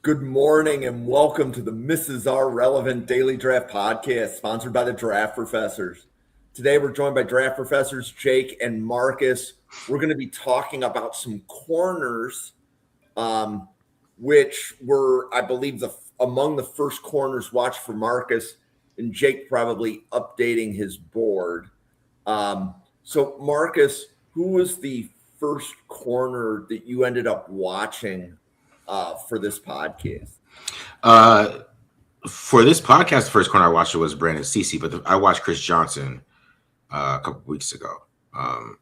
Good morning and welcome to the Mrs. R Relevant Daily Draft Podcast, sponsored by the Draft Professors. Today we're joined by Draft Professors Jake and Marcus. We're going to be talking about some corners, which were, I believe, among the first corners watched for Marcus, and Jake probably updating his board. So, Marcus, who was the first corner that you ended up watching for this podcast? Uh, for this podcast, the first corner I watched was Brandon Cece, but I watched Chris Johnson a couple weeks ago. I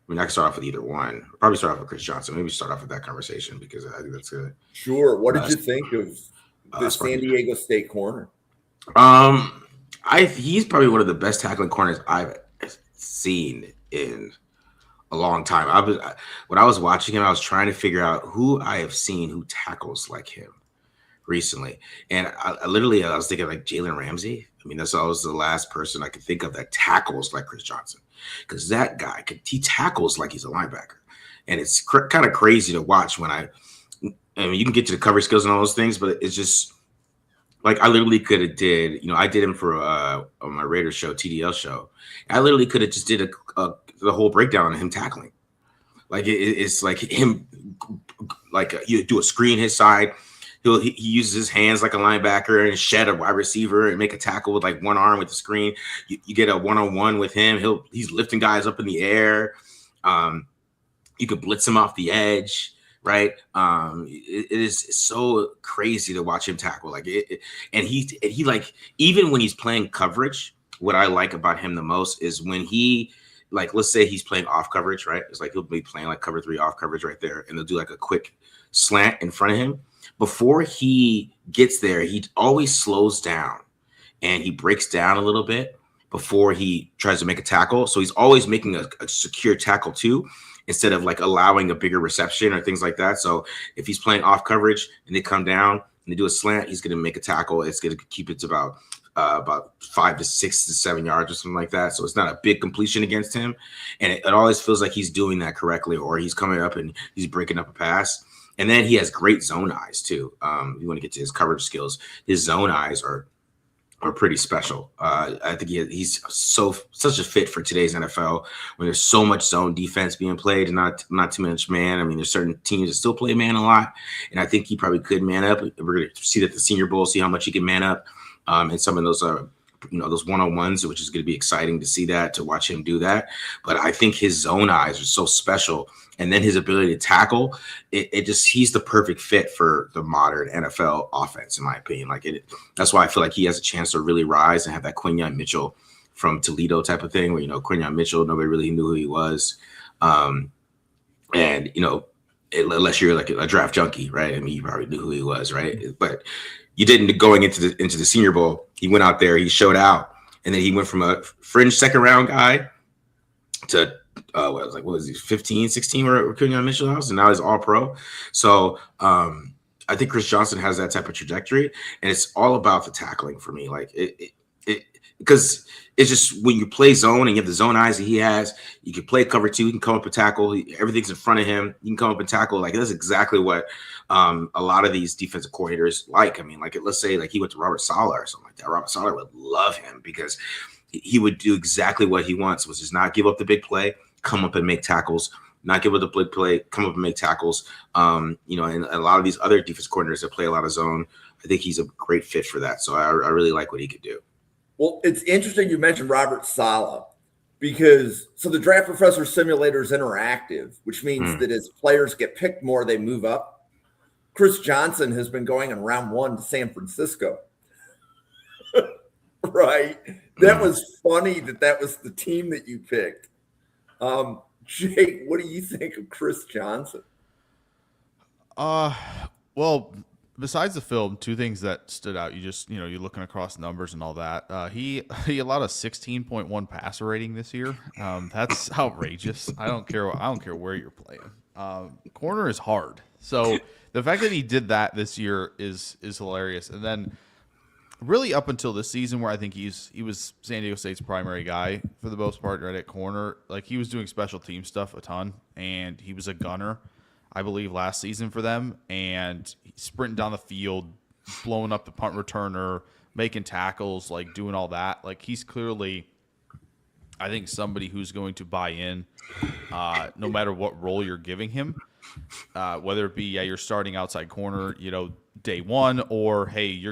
mean, I can start off with either one. Probably start off with Chris Johnson. Maybe start off with that conversation because I think that's good. Sure. What did you think of the Sparky. San Diego State corner? He's probably one of the best tackling corners I've seen in a long time. When I was watching him, I was trying to figure out who I have seen who tackles like him recently, and I was thinking like Jalen Ramsey. I mean, that's always the last person I could think of that tackles like Chris Johnson, because that guy he tackles like he's a linebacker, and it's kind of crazy to watch. I mean, you can get to the coverage skills and all those things, but it's just like I literally could have did. I did him for on my Raiders show, TDL show. I literally could have just did the whole breakdown on him tackling. Like it's like him, like you do a screen his side. He uses his hands like a linebacker and shed a wide receiver and make a tackle with like one arm with the screen. You get a one-on-one with him. He's lifting guys up in the air. You could blitz him off the edge, right? It is so crazy to watch him tackle. Like and he like, even when he's playing coverage, what I like about him the most is when he, like, let's say he's playing off coverage, right? It's like he'll be playing like cover 3 off coverage right there, and they'll do like a quick slant in front of him. Before he gets there, he always slows down and he breaks down a little bit before he tries to make a tackle. So he's always making a secure tackle too, instead of like allowing a bigger reception or things like that. So if he's playing off coverage and they come down and they do a slant, he's going to make a tackle. It's going to keep it to about 5 to 6 to 7 yards or something like that. So it's not a big completion against him. And it always feels like he's doing that correctly, or he's coming up and he's breaking up a pass. And then he has great zone eyes too. You want to get to his coverage skills. His zone eyes are pretty special. I think he's such a fit for today's NFL, when there's so much zone defense being played and not too much man. I mean, there's certain teams that still play man a lot, and I think he probably could man up. We're going to see that the Senior Bowl, see how much he can man up, and some of those those one-on-ones, which is going to be exciting to see that, to watch him do that. But I think his zone eyes are so special. And then his ability to tackle, he's the perfect fit for the modern NFL offense, in my opinion. That's why I feel like he has a chance to really rise and have that Quinyon Mitchell from Toledo type of thing, where, Quinyon Mitchell, nobody really knew who he was. Unless you're like a draft junkie, right? I mean, you probably knew who he was, right? But you didn't. Going into the Senior Bowl, he went out there, he showed out, and then he went from a fringe second round guy to what was he, 15, 16 where Quinyon Mitchell house, and now he's all pro. So I think Chris Johnson has that type of trajectory, and it's all about the tackling for me. Like because it's just, when you play zone and you have the zone eyes that he has, you can play cover 2, you can come up and tackle. Everything's in front of him. You can come up and tackle. Like, that's exactly what a lot of these defensive coordinators like. I mean, like, let's say like he went to Robert Saleh or something like that. Robert Saleh would love him because he would do exactly what he wants, which is not give up the big play, come up and make tackles, not give up the big play, come up and make tackles. And a lot of these other defense coordinators that play a lot of zone, I think he's a great fit for that. So I really like what he could do. Well, it's interesting you mentioned Robert Saleh, because the Draft Professor Simulator is interactive, which means that as players get picked more, they move up. Chris Johnson has been going in round 1 to San Francisco. Right? That was funny that was the team that you picked. Jake, what do you think of Chris Johnson? Well, besides the film, 2 things that stood out. You're looking across numbers and all that. He allowed a 16.1 passer rating this year. That's outrageous. I don't care where you're playing. Corner is hard. So the fact that he did that this year is hilarious. And then really up until this season, where I think he was San Diego State's primary guy for the most part, right at corner. Like, he was doing special team stuff a ton, and he was a gunner. I believe, last season for them, and sprinting down the field, blowing up the punt returner, making tackles, like doing all that. Like he's clearly, I think, somebody who's going to buy in no matter what role you're giving him, whether it be, you're starting outside corner, day one, or hey,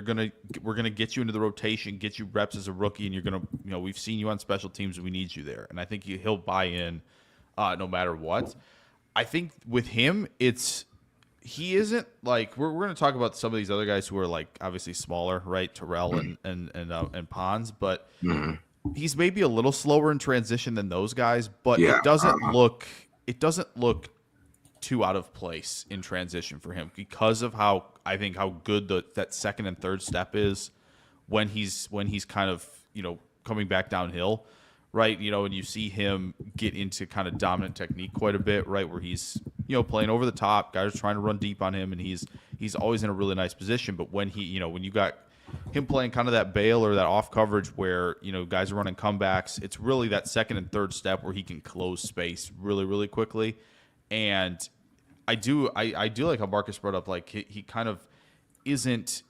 we're gonna get you into the rotation, get you reps as a rookie, and you're gonna, we've seen you on special teams, and we need you there. And I think he'll buy in no matter what. I think with him, he isn't like we're going to talk about some of these other guys who are like obviously smaller, right? Terrell and Pons, but he's maybe a little slower in transition than those guys, but it doesn't look too out of place in transition for him because of how good that second and third step is when he's kind of coming back downhill, right? And you see him get into kind of dominant technique quite a bit, right? Where he's playing over the top, guys are trying to run deep on him, and he's always in a really nice position. But when when you got him playing kind of that bail or that off coverage where guys are running comebacks, it's really that second and third step where he can close space really, really quickly. And I do like how Marcus brought up, like he kind of isn't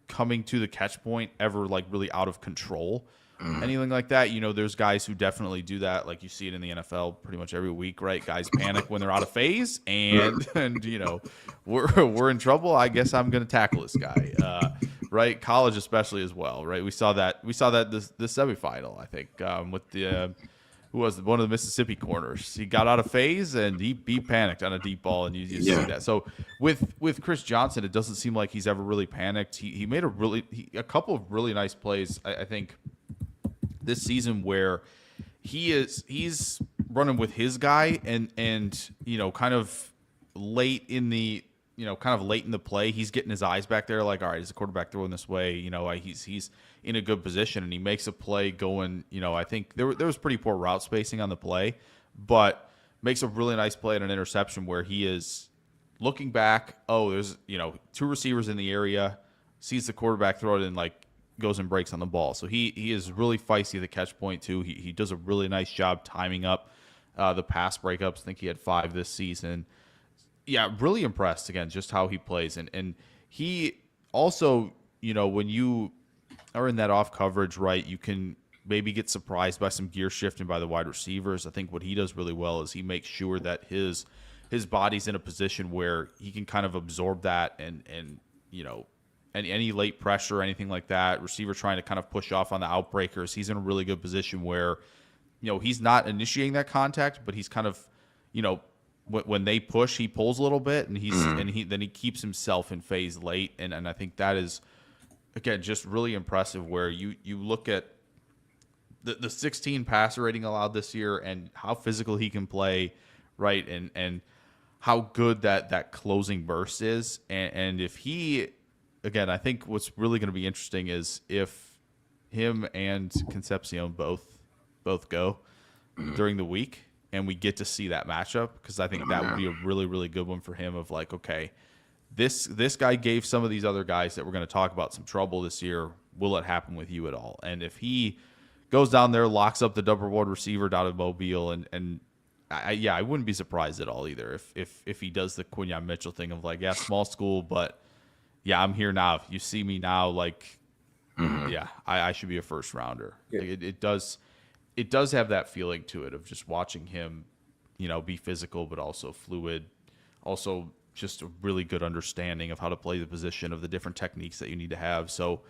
coming to the catch point ever like really out of control, anything like that. There's guys who definitely do that. Like you see it in the NFL pretty much every week, right? Guys panic when they're out of phase, and we're in trouble. I guess I'm going to tackle this guy, right? College especially as well, right? We saw that this semifinal, I think, with the who was one of the Mississippi corners. He got out of phase and he panicked on a deep ball, and you see that. So with Chris Johnson, it doesn't seem like he's ever really panicked. He made a couple of really nice plays, I think, this season where he's running with his guy and kind of late in the play, he's getting his eyes back there, like, all right, is the quarterback throwing this way? He's in a good position, and he makes a play going, I think there was pretty poor route spacing on the play, but makes a really nice play at an interception where he is looking back. Oh, there's, two receivers in the area, sees the quarterback throw it, and like goes and breaks on the ball. So he is really feisty at the catch point too. He does a really nice job timing up the pass breakups. I think he had 5 this season. Yeah, really impressed again, just how he plays. And he also, when you are in that off coverage, right, you can maybe get surprised by some gear shifting by the wide receivers. I think what he does really well is he makes sure that his body's in a position where he can kind of absorb that and any late pressure or anything like that, receiver trying to kind of push off on the outbreakers, he's in a really good position where, he's not initiating that contact, but he's kind of, when they push, he pulls a little bit, and then he keeps himself in phase late, and I think that is, again, just really impressive. Where you look at the 16 passer rating allowed this year, and how physical he can play, right, and how good that closing burst is, and if he, again, I think what's really going to be interesting is if him and Concepcion both go during the week, and we get to see that matchup, because I think that would be a really, really good one for him of like, okay, this guy gave some of these other guys that we're going to talk about some trouble this year. Will it happen with you at all? And if he goes down there, locks up the number one receiver down in Mobile, and I wouldn't be surprised at all either if he does the Quinyon Mitchell thing of like, yeah, small school, but yeah, I'm here now. If you see me now, like, yeah, I should be a first rounder. Yeah. Like it does have that feeling to it of just watching him, be physical, but also fluid, also just a really good understanding of how to play the position, of the different techniques that you need to have. So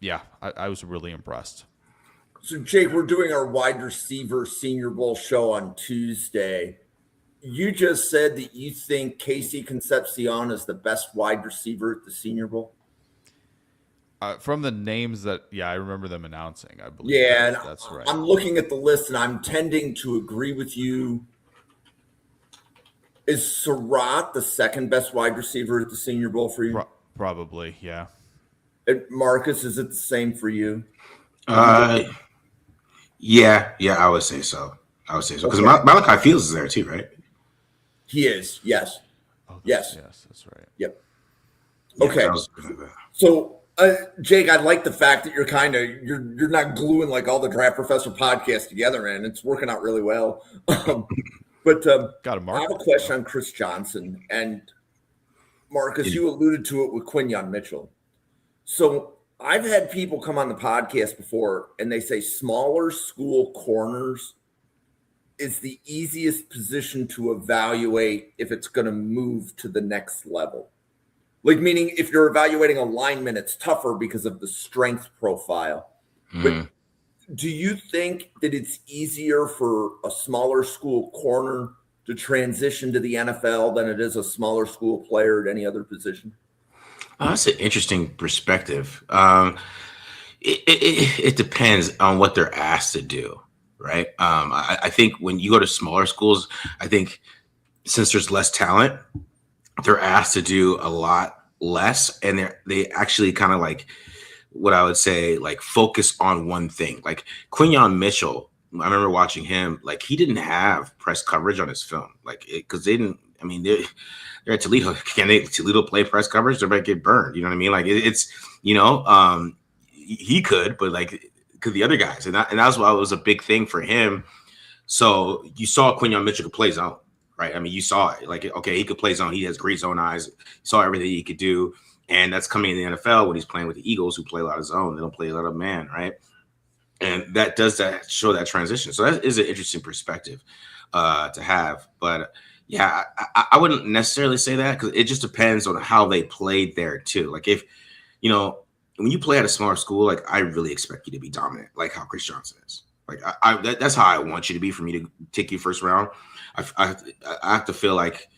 yeah, I was really impressed. So Jake, we're doing our wide receiver Senior Bowl show on Tuesday. You just said that you think Casey Concepcion is the best wide receiver at the Senior Bowl. From the names that, I remember them announcing, I believe. Yeah, that's right. I'm looking at the list, and I'm tending to agree with you. Is Surratt the second best wide receiver at the Senior Bowl for you? Probably, yeah. And Marcus, is it the same for you? Yeah, I would say so. Because Okay. Malachi Fields is there too, right? He is, yes. Oh, Yes. Yes, that's right. Yep. Yeah, Okay. I was looking at that. So, Jake, I like the fact that you're not gluing like all the Draft Professor podcasts together, man. It's working out really well. But Got a I mark. have a question on Chris Johnson. And Marcus, you alluded to it with Quinyon Mitchell. So I've had people come on the podcast before and they say smaller school corners is the easiest position to evaluate if it's going to move to the next level. Like, meaning if you're evaluating a lineman, it's tougher because of the strength profile. But do you think that it's easier for a smaller school corner to transition to the NFL than it is a smaller school player at any other position? That's an interesting perspective. It depends on what they're asked to do, right? I think when you go to smaller schools, I think since there's less talent, they're asked to do a lot less, and they actually kind of like what I would say, like focus on one thing. Like Quinyon Mitchell, I remember watching him. Like he didn't have press coverage on his film, like because they didn't. I mean, they're at Toledo. Can they Toledo play press coverage? They might get burned. You know what I mean? Like it's he could, but like could the other guys, and that's why it was a big thing for him. So you saw Quinyon Mitchell could play zone, right? I mean, you saw it. Like, okay, he could play zone. He has great zone eyes. You saw everything he could do. And that's coming in the NFL when he's playing with the Eagles, who play a lot of zone. They don't play a lot of man, right? And that does show that transition. So that is an interesting perspective to have. But yeah, I wouldn't necessarily say that because it just depends on how they played there too. Like if, when you play at a smaller school, like I really expect you to be dominant, like how Chris Johnson is. Like that's how I want you to be for me to take you first round. I have to feel like,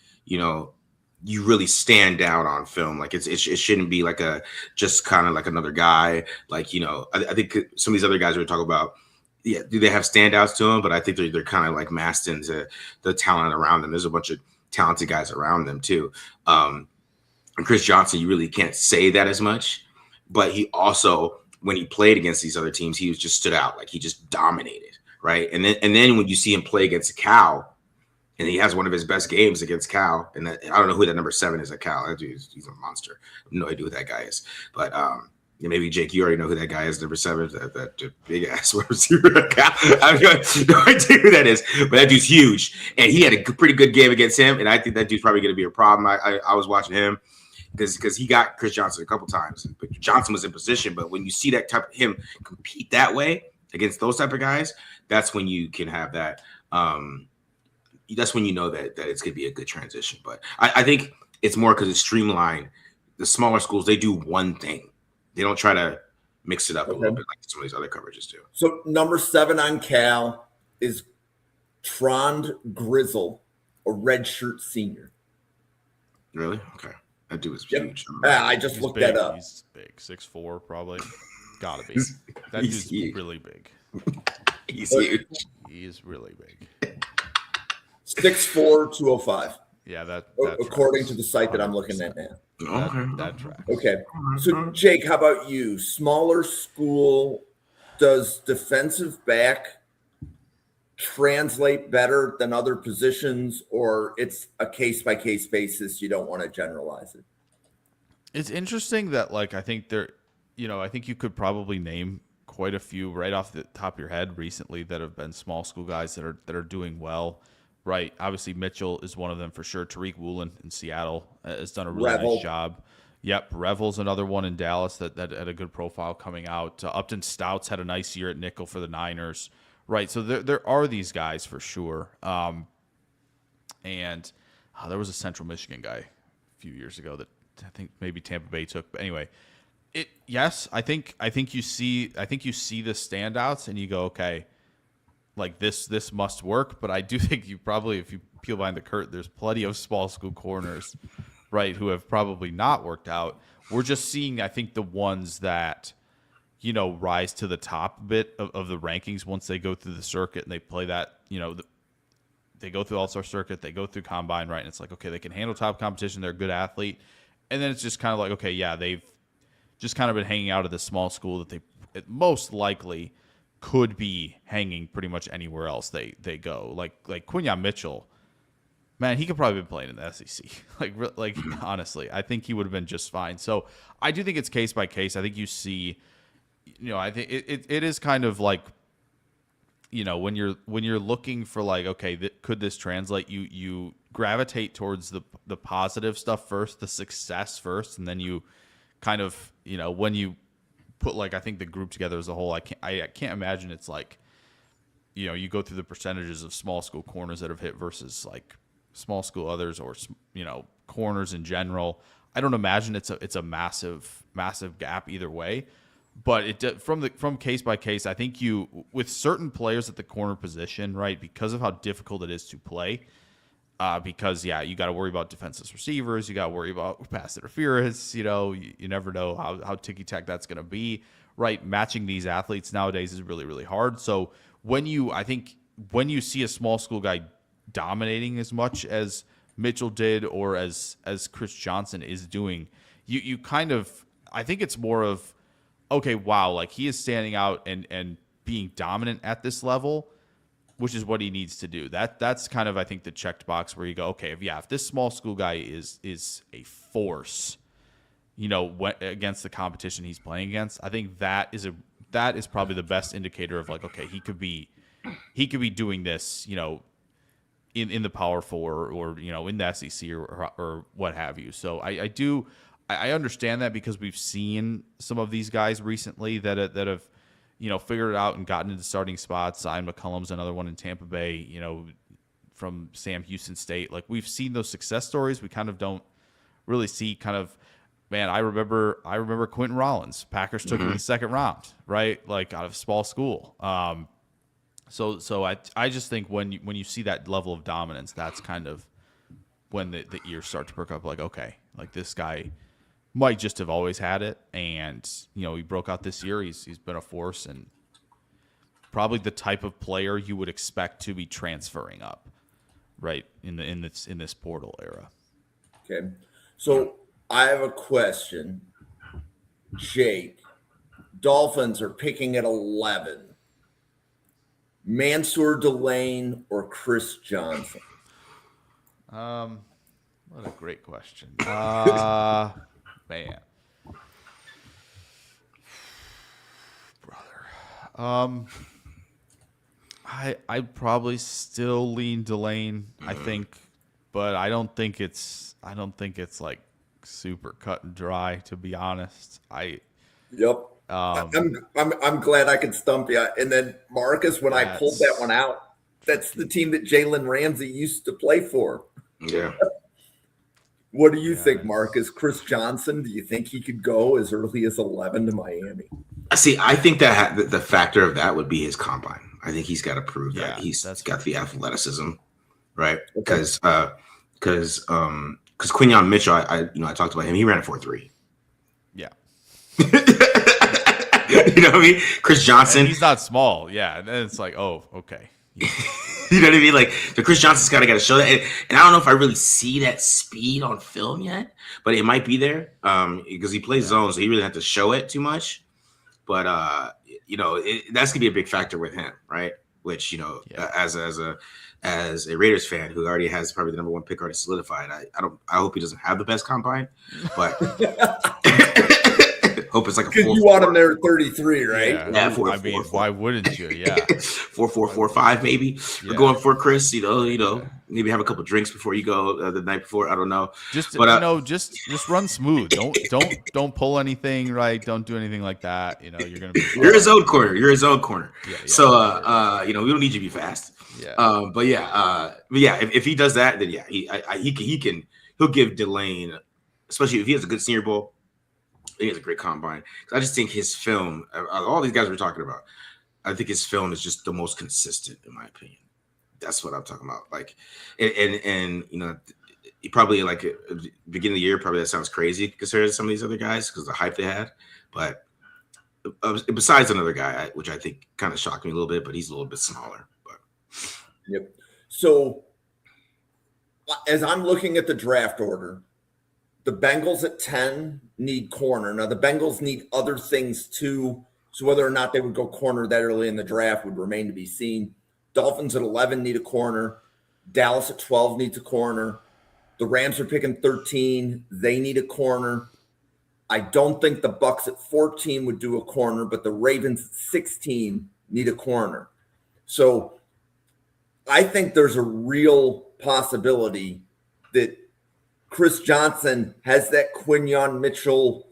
you really stand out on film. Like it shouldn't be like just kind of like another guy. Like, I think some of these other guys we're talking about, yeah, do they have standouts to them? But I think they're kind of like masked into the talent around them. There's a bunch of talented guys around them too. And Chris Johnson, you really can't say that as much, but he also, when he played against these other teams, he was just stood out. Like he just dominated. Right. And then when you see him play against Cal, and he has one of his best games against Cal. And I don't know who that number 7 is at Cal. That dude, he's a monster. I have no idea who that guy is. But maybe Jake, you already know who that guy is, number 7, that big ass receiver at Cal. I have no idea who that is. But that dude's huge. And he had a pretty good game against him. And I think that dude's probably going to be a problem. I was watching him because he got Chris Johnson a couple times. But Johnson was in position. But when you see that type of him compete that way against those type of guys, that's when you can have that that's when you know that it's going to be a good transition. But I think it's more because it's streamlined. The smaller schools, they do one thing. They don't try to mix it up a little bit like some of these other coverages do. So number 7 on Cal is Trond Grizzle, a redshirt senior. Really? Okay. That dude was huge. I just looked that up. He's big, 6'4", probably. Gotta be. That dude's huge. really big. He's huge. He is really big. 6'4", 205. Yeah, that according tracks. to the site that I'm looking at now. That tracks. Okay. So Jake, how about you? Smaller school, does defensive back translate better than other positions, or it's a case-by-case basis? You don't want to generalize it. It's interesting that, like, I think I think you could probably name quite a few right off the top of your head recently that have been small school guys that are doing well. Right. Obviously, Mitchell is one of them for sure. Tariq Woolen in Seattle has done a really nice job. Yep. Revel's another one in Dallas that had a good profile coming out. Upton Stouts had a nice year at nickel for the Niners. Right. So there are these guys for sure. And there was a Central Michigan guy a few years ago that I think maybe Tampa Bay took. But anyway, yes, I think you see the standouts and you go, okay, like this must work. But I do think you probably, if you peel behind the curtain, there's plenty of small school corners, right, who have probably not worked out. We're just seeing, I think, the ones that, rise to the top a bit of the rankings once they go through the circuit and they play that, they go through All-Star circuit, they go through combine, right? And it's like, okay, they can handle top competition. They're a good athlete. And then it's just kind of like, okay, yeah, they've just kind of been hanging out at this small school that they most likely could be hanging pretty much anywhere else they go. Like Quinyon Mitchell, man, he could probably have been playing in the SEC. like honestly, I think he would have been just fine. So I do think it's case by case. I think you see, I think it is kind of like when you're looking for like, okay, could this translate? You gravitate towards the positive stuff first, the success first, and then you kind of, when you put like, I think the group together as a whole, I can't imagine it's like, you go through the percentages of small school corners that have hit versus like small school others, or corners in general. I don't imagine it's a massive gap either way. But from case by case, I think with certain players at the corner position, right, because of how difficult it is to play, because you got to worry about defenseless receivers, you got to worry about pass interference. You never know how ticky tack that's going to be, right? Matching these athletes nowadays is really, really hard. So when you see a small school guy dominating as much as Mitchell did, or as Chris Johnson is doing, you kind of, I think it's more of, okay, wow, like he is standing out and being dominant at this level, which is what he needs to do. That's kind of, I think, the checked box where you go, okay, if this small school guy is a force, against the competition he's playing against, I think that is probably the best indicator of like, okay, he could be doing this, in the Power Four, or in the SEC or what have you. So I understand that, because we've seen some of these guys recently that have figured it out and gotten into starting spots. Zion McCullum's another one in Tampa Bay, from Sam Houston State. Like, we've seen those success stories. We kind of don't really see man, I remember Quentin Rollins. Packers took him in the second round, right? Like, out of small school. So I just think when you see that level of dominance, that's kind of when the ears start to perk up. Like, okay, like this guy might just have always had it, and he broke out this year. He's been a force, and probably the type of player you would expect to be transferring up, right, in this portal era. Okay, so I have a question, Jake. Dolphins are picking at 11. Mansour Delane or Chris Johnson? What a great question. Man. Brother. I'd probably still lean Delane, I think, but I don't think it's like super cut and dry, to be honest. Yep. I'm glad I could stump you. And then Marcus, when I pulled that one out, that's the team that Jalen Ramsey used to play for. Yeah. What do you think, Marcus? Chris Johnson, do you think he could go as early as 11 to Miami? See, I think that the factor of that would be his combine. I think he's got to prove that he's got the athleticism, right? Because Quinyon Mitchell, I talked about him. He ran a 4.3. Yeah. You know what I mean? Chris Johnson. And he's not small. Yeah. And then it's like, oh, okay. You know what I mean? Like, the Chris Johnson's got to show that. And I don't know if I really see that speed on film yet, but it might be there because he plays zone, so he really have to show it too much. But, that's going to be a big factor with him, right? Which, as a Raiders fan who already has probably the number one pick already solidified, I hope he doesn't have the best combine, but hope it's like a 4.4. You want him there at 33, right? Yeah, 4.4. Why wouldn't you? Yeah. 4.445 maybe. We're going for Chris, maybe have a couple drinks before you go the night before. I don't know. Just run smooth. Don't pull anything, right? Don't do anything like that. You're going to be You're his own corner. Yeah, so we don't need you to be fast. Yeah. If he does that, then he'll give Delane, especially if he has a good Senior Bowl. He has a great combine. I just think his film, all these guys we're talking about, I think his film is just the most consistent, in my opinion. That's what I'm talking about. Like, and he probably like at the beginning of the year, probably that sounds crazy compared to some of these other guys because the hype they had. But besides another guy, which I think kind of shocked me a little bit, but he's a little bit smaller. But yep. So as I'm looking at the draft order, the Bengals at 10 need corner. Now, the Bengals need other things too. So whether or not they would go corner that early in the draft would remain to be seen. Dolphins at 11 need a corner. Dallas at 12 needs a corner. The Rams are picking 13. They need a corner. I don't think the Bucks at 14 would do a corner, but the Ravens at 16 need a corner. So I think there's a real possibility that Chris Johnson has that Quinyon Mitchell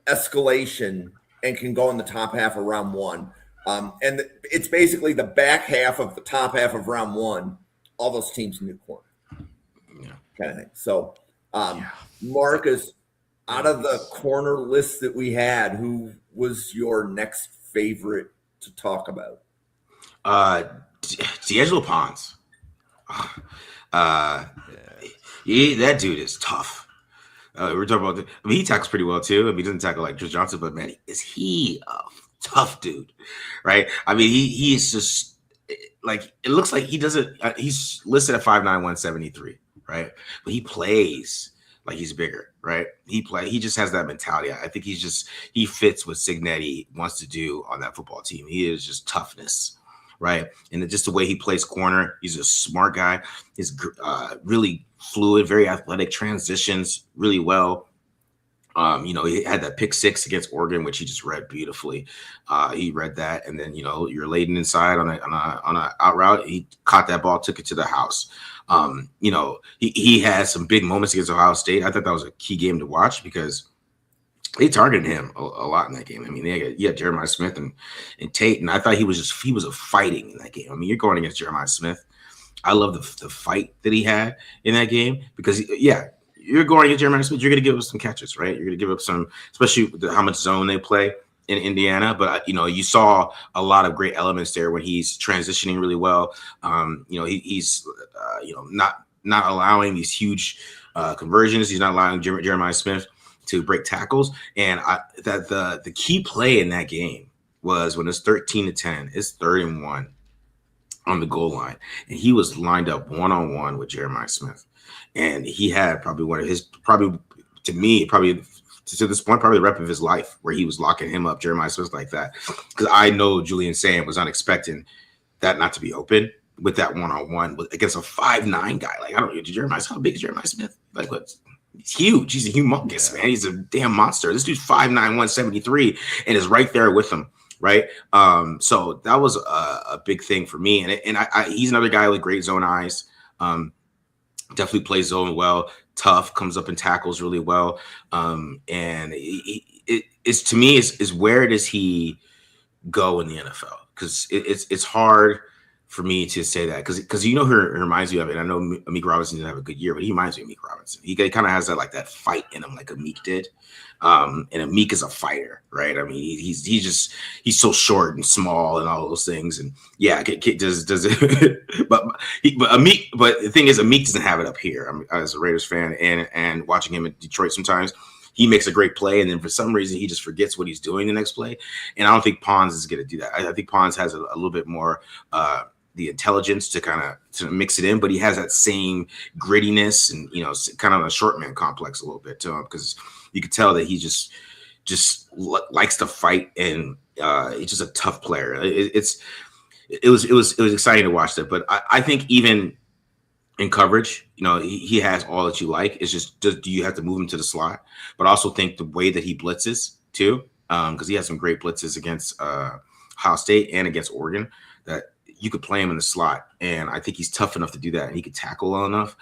escalation and can go in the top half of round one. And it's basically the back half of the top half of round one. All those teams in the corner, kind of thing. So, Marcus, out of the corner list that we had, who was your next favorite to talk about? D'Angelo Pons. That dude is tough. We're talking about. He tackles pretty well too. He doesn't tackle like Chris Johnson, but man, is he a tough dude, right? He's just like, it looks like he doesn't. He's listed at 5'9", 173, right? But he plays like he's bigger, right? He just has that mentality. I think he fits what Cignetti wants to do on that football team. He is just toughness, right? And just the way he plays corner, he's a smart guy. He's really fluid, very athletic, transitions really well. He had that pick 6 against Oregon, which he just read beautifully. He read that, and then you're laden inside on a out route. He caught that ball, took it to the house. He had some big moments against Ohio State. I thought that was a key game to watch because they targeted him a lot in that game. I mean, you had Jeremiah Smith and Tate, and I thought he was a fighting in that game. I mean, you're going against Jeremiah Smith. I love the fight that he had in that game because, you're going against Jeremiah Smith. You're going to give up some catches, right? You're going to give up some, especially with how much zone they play in Indiana. But, you saw a lot of great elements there when he's transitioning really well. He's not allowing these huge conversions. He's not allowing Jeremiah Smith to break tackles. And the key play in that game was when it's 13-10, it's 3rd and 1 on the goal line. And he was lined up one-on-one with Jeremiah Smith. And he had probably one of his, to this point, probably the rep of his life, where he was locking him up, Jeremiah Smith, like that. Because I know Julian Sand was not expecting that not to be open with that one-on-one against a 5'9" guy. Like, I don't know, how big is Jeremiah Smith? Like, what? He's huge. He's a humongous, man. He's a damn monster. This dude's 5'9", 173, and is right there with him. Right. So that was a big thing for me. And he's another guy with great zone eyes. Definitely plays zone well, tough, comes up and tackles really well. And it's to me is where does he go in the NFL? Because it's hard for me to say that because who it reminds me of it. I know Amik Robinson didn't have a good year, but he reminds me of Amik Robinson. He kind of has that fight in him like Amik did. And Amik is a fighter, right? I mean, he's so short and small and all those things. And does it? but Amik. But the thing is, Amik doesn't have it up here. I mean, as a Raiders fan and watching him in Detroit, sometimes he makes a great play, and then for some reason he just forgets what he's doing the next play. And I don't think Pons is going to do that. I think Pons has a little bit more the intelligence to mix it in, but he has that same grittiness and kind of a short man complex a little bit to him because you could tell that he just likes to fight and he's just a tough player. It was exciting to watch that, but I think even in coverage, he has all that you like. It's just do you have to move him to the slot? But I also think the way that he blitzes too, because he has some great blitzes against Ohio State and against Oregon that you could play him in the slot, and I think he's tough enough to do that, and he could tackle well enough.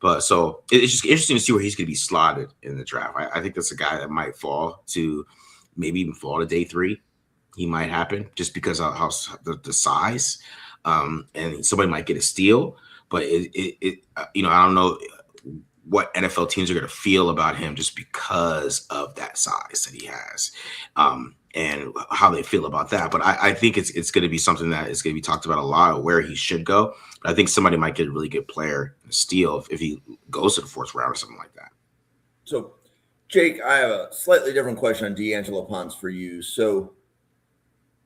But so it's just interesting to see where he's going to be slotted in the draft. I think that's a guy that might fall to maybe even fall to day 3. He might happen just because of how the size, and somebody might get a steal. But I don't know what NFL teams are going to feel about him just because of that size that he has. And how they feel about that. But I think it's going to be something that is going to be talked about a lot of where he should go. But I think somebody might get a really good player steal if he goes to the 4th round or something like that. So, Jake, I have a slightly different question on D'Angelo Pons for you. So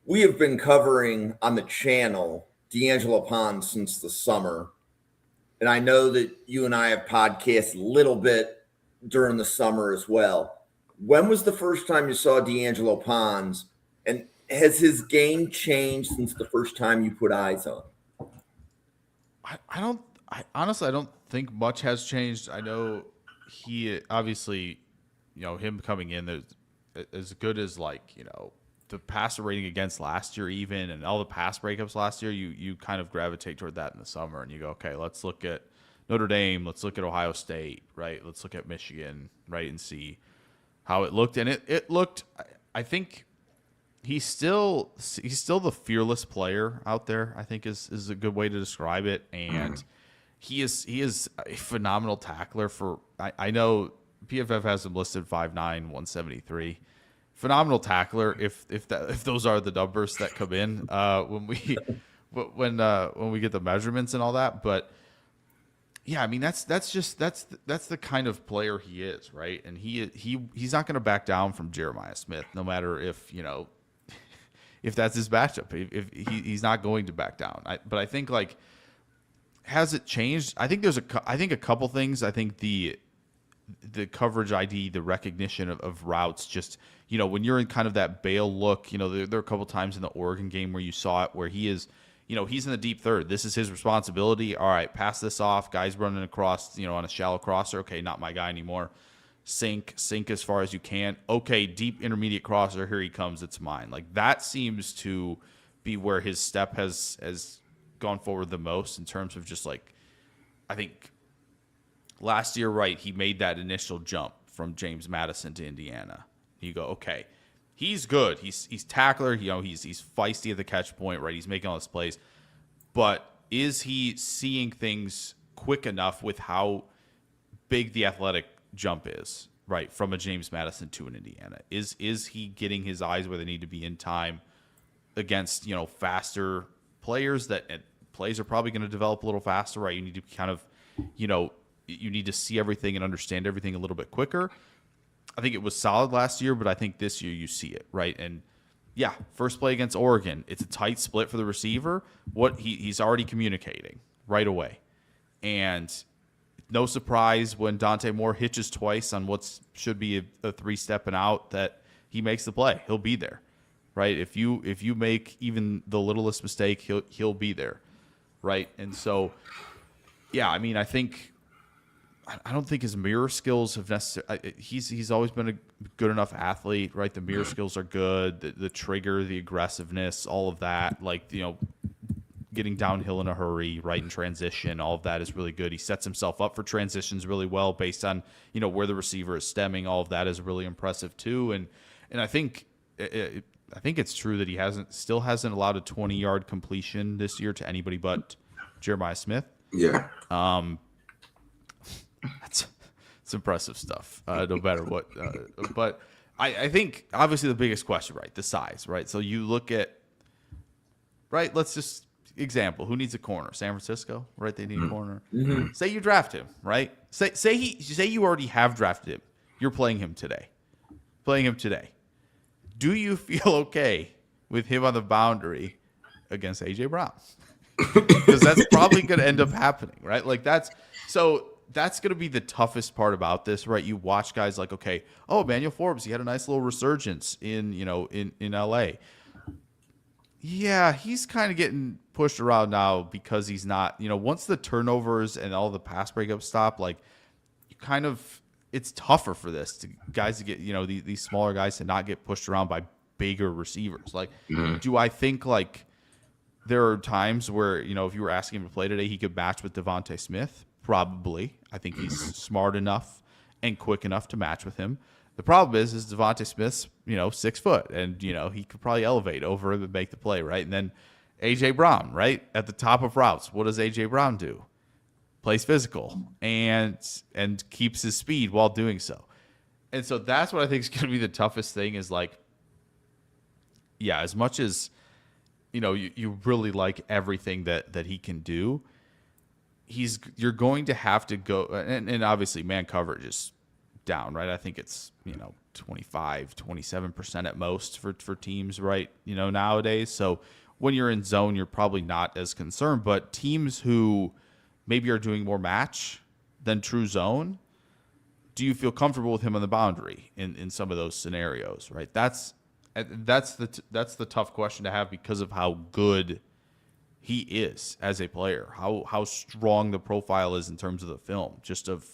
we have been covering on the channel D'Angelo Pons since the summer. And I know that you and I have podcasts a little bit during the summer as well. When was the first time you saw D'Angelo Pons, and has his game changed since the first time you put eyes on him? I honestly don't think much has changed. I know he obviously, him coming in as good as the passer rating against last year, even, and all the pass breakups last year, you kind of gravitate toward that in the summer, and you go, okay, let's look at Notre Dame, let's look at Ohio State, right? Let's look at Michigan, right, and see how it looked. And it looked, I think he's still the fearless player out there, I think is a good way to describe it. And he is a phenomenal tackler for, I know PFF has him listed 5'9", 173. Phenomenal tackler if those are the numbers that come in when we get the measurements and all that. But yeah, I mean that's the kind of player he is, right? And he's not going to back down from Jeremiah Smith, no matter if if that's his matchup. If he's not going to back down. But I think, like, has it changed? I think a couple things. I think the coverage ID, the recognition of routes, just, when you're in kind of that bail look, there are a couple times in the Oregon game where you saw it, where he is, he's in the deep third. This is his responsibility. All right, pass this off. Guys running across, on a shallow crosser. Okay, not my guy anymore. Sink as far as you can. Okay, deep intermediate crosser. Here he comes. It's mine. Like, that seems to be where his step has gone forward the most, in terms of just, like, I think last year, right, he made that initial jump from James Madison to Indiana. You go, okay, he's good. He's tackler. He's feisty at the catch point, right? He's making all his plays. But is he seeing things quick enough with how big the athletic jump is, right, from a James Madison to an Indiana? Is he getting his eyes where they need to be in time against, faster players? That plays are probably going to develop a little faster, right? You need to kind of, you need to see everything and understand everything a little bit quicker. I think it was solid last year, but I think this year you see it, right? And yeah, first play against Oregon, it's a tight split for the receiver. He's already communicating right away. And no surprise when Dante Moore hitches twice on what should be a 3-step and out, that he makes the play. He'll be there, right? If you make even the littlest mistake, he'll be there, right? And so, yeah, I mean, I don't think his mirror skills have necessarily. He's always been a good enough athlete, right? The mirror skills are good. The trigger, the aggressiveness, all of that, like, getting downhill in a hurry, right, in transition, all of that is really good. He sets himself up for transitions really well based on, where the receiver is stemming. All of that is really impressive too. And I think it's true that he still hasn't allowed a 20-yard completion this year to anybody but Jeremiah Smith. Yeah. It's impressive stuff, no matter what. But I think, obviously, the biggest question, right, the size, right? So you look at, right, let's just example, who needs a corner? San Francisco, right? They need a corner. Mm-hmm. Say you draft him, right? Say you already have drafted him. You're playing him today. Do you feel okay with him on the boundary against A.J. Brown? Because that's probably going to end up happening, right? Like, that's going to be the toughest part about this, right? You watch guys like, okay, Emmanuel Forbes, he had a nice little resurgence in LA. Yeah, he's kind of getting pushed around now because he's not, once the turnovers and all the pass breakups stop, like, it's tougher for guys to get, these smaller guys to not get pushed around by bigger receivers. Like, do I think, like, there are times where, if you were asking him to play today, he could match with Devontae Smith? Probably. I think he's smart enough and quick enough to match with him. The problem is Devontae Smith's, 6 foot, and, he could probably elevate over him and make the play, right? And then A.J. Brown, right, at the top of routes. What does A.J. Brown do? Plays physical and keeps his speed while doing so. And so that's what I think is going to be the toughest thing, is, like, yeah, as much as, you really like everything that he can do, you're going to have to go, and obviously man coverage is down, right? I think it's 25-27% at most for teams, right, nowadays. So when you're in zone, you're probably not as concerned. But teams who maybe are doing more match than true zone, do you feel comfortable with him on the boundary in some of those scenarios, right? That's the tough question to have, because of how good he is as a player, how strong the profile is in terms of the film, just of,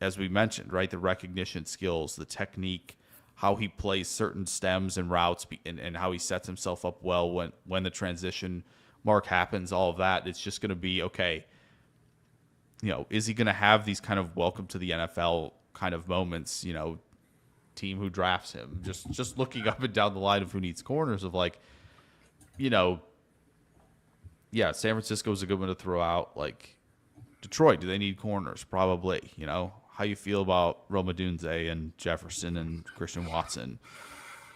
as we mentioned, right, the recognition skills, the technique, how he plays certain stems and routes and how he sets himself up well when the transition mark happens, all of that. It's just going to be, okay, is he going to have these kind of welcome to the NFL kind of moments, team who drafts him, just looking up and down the line of who needs corners of like, yeah, San Francisco is a good one to throw out. Like Detroit, do they need corners? Probably. How you feel about Roma Dunze and Jefferson and Christian Watson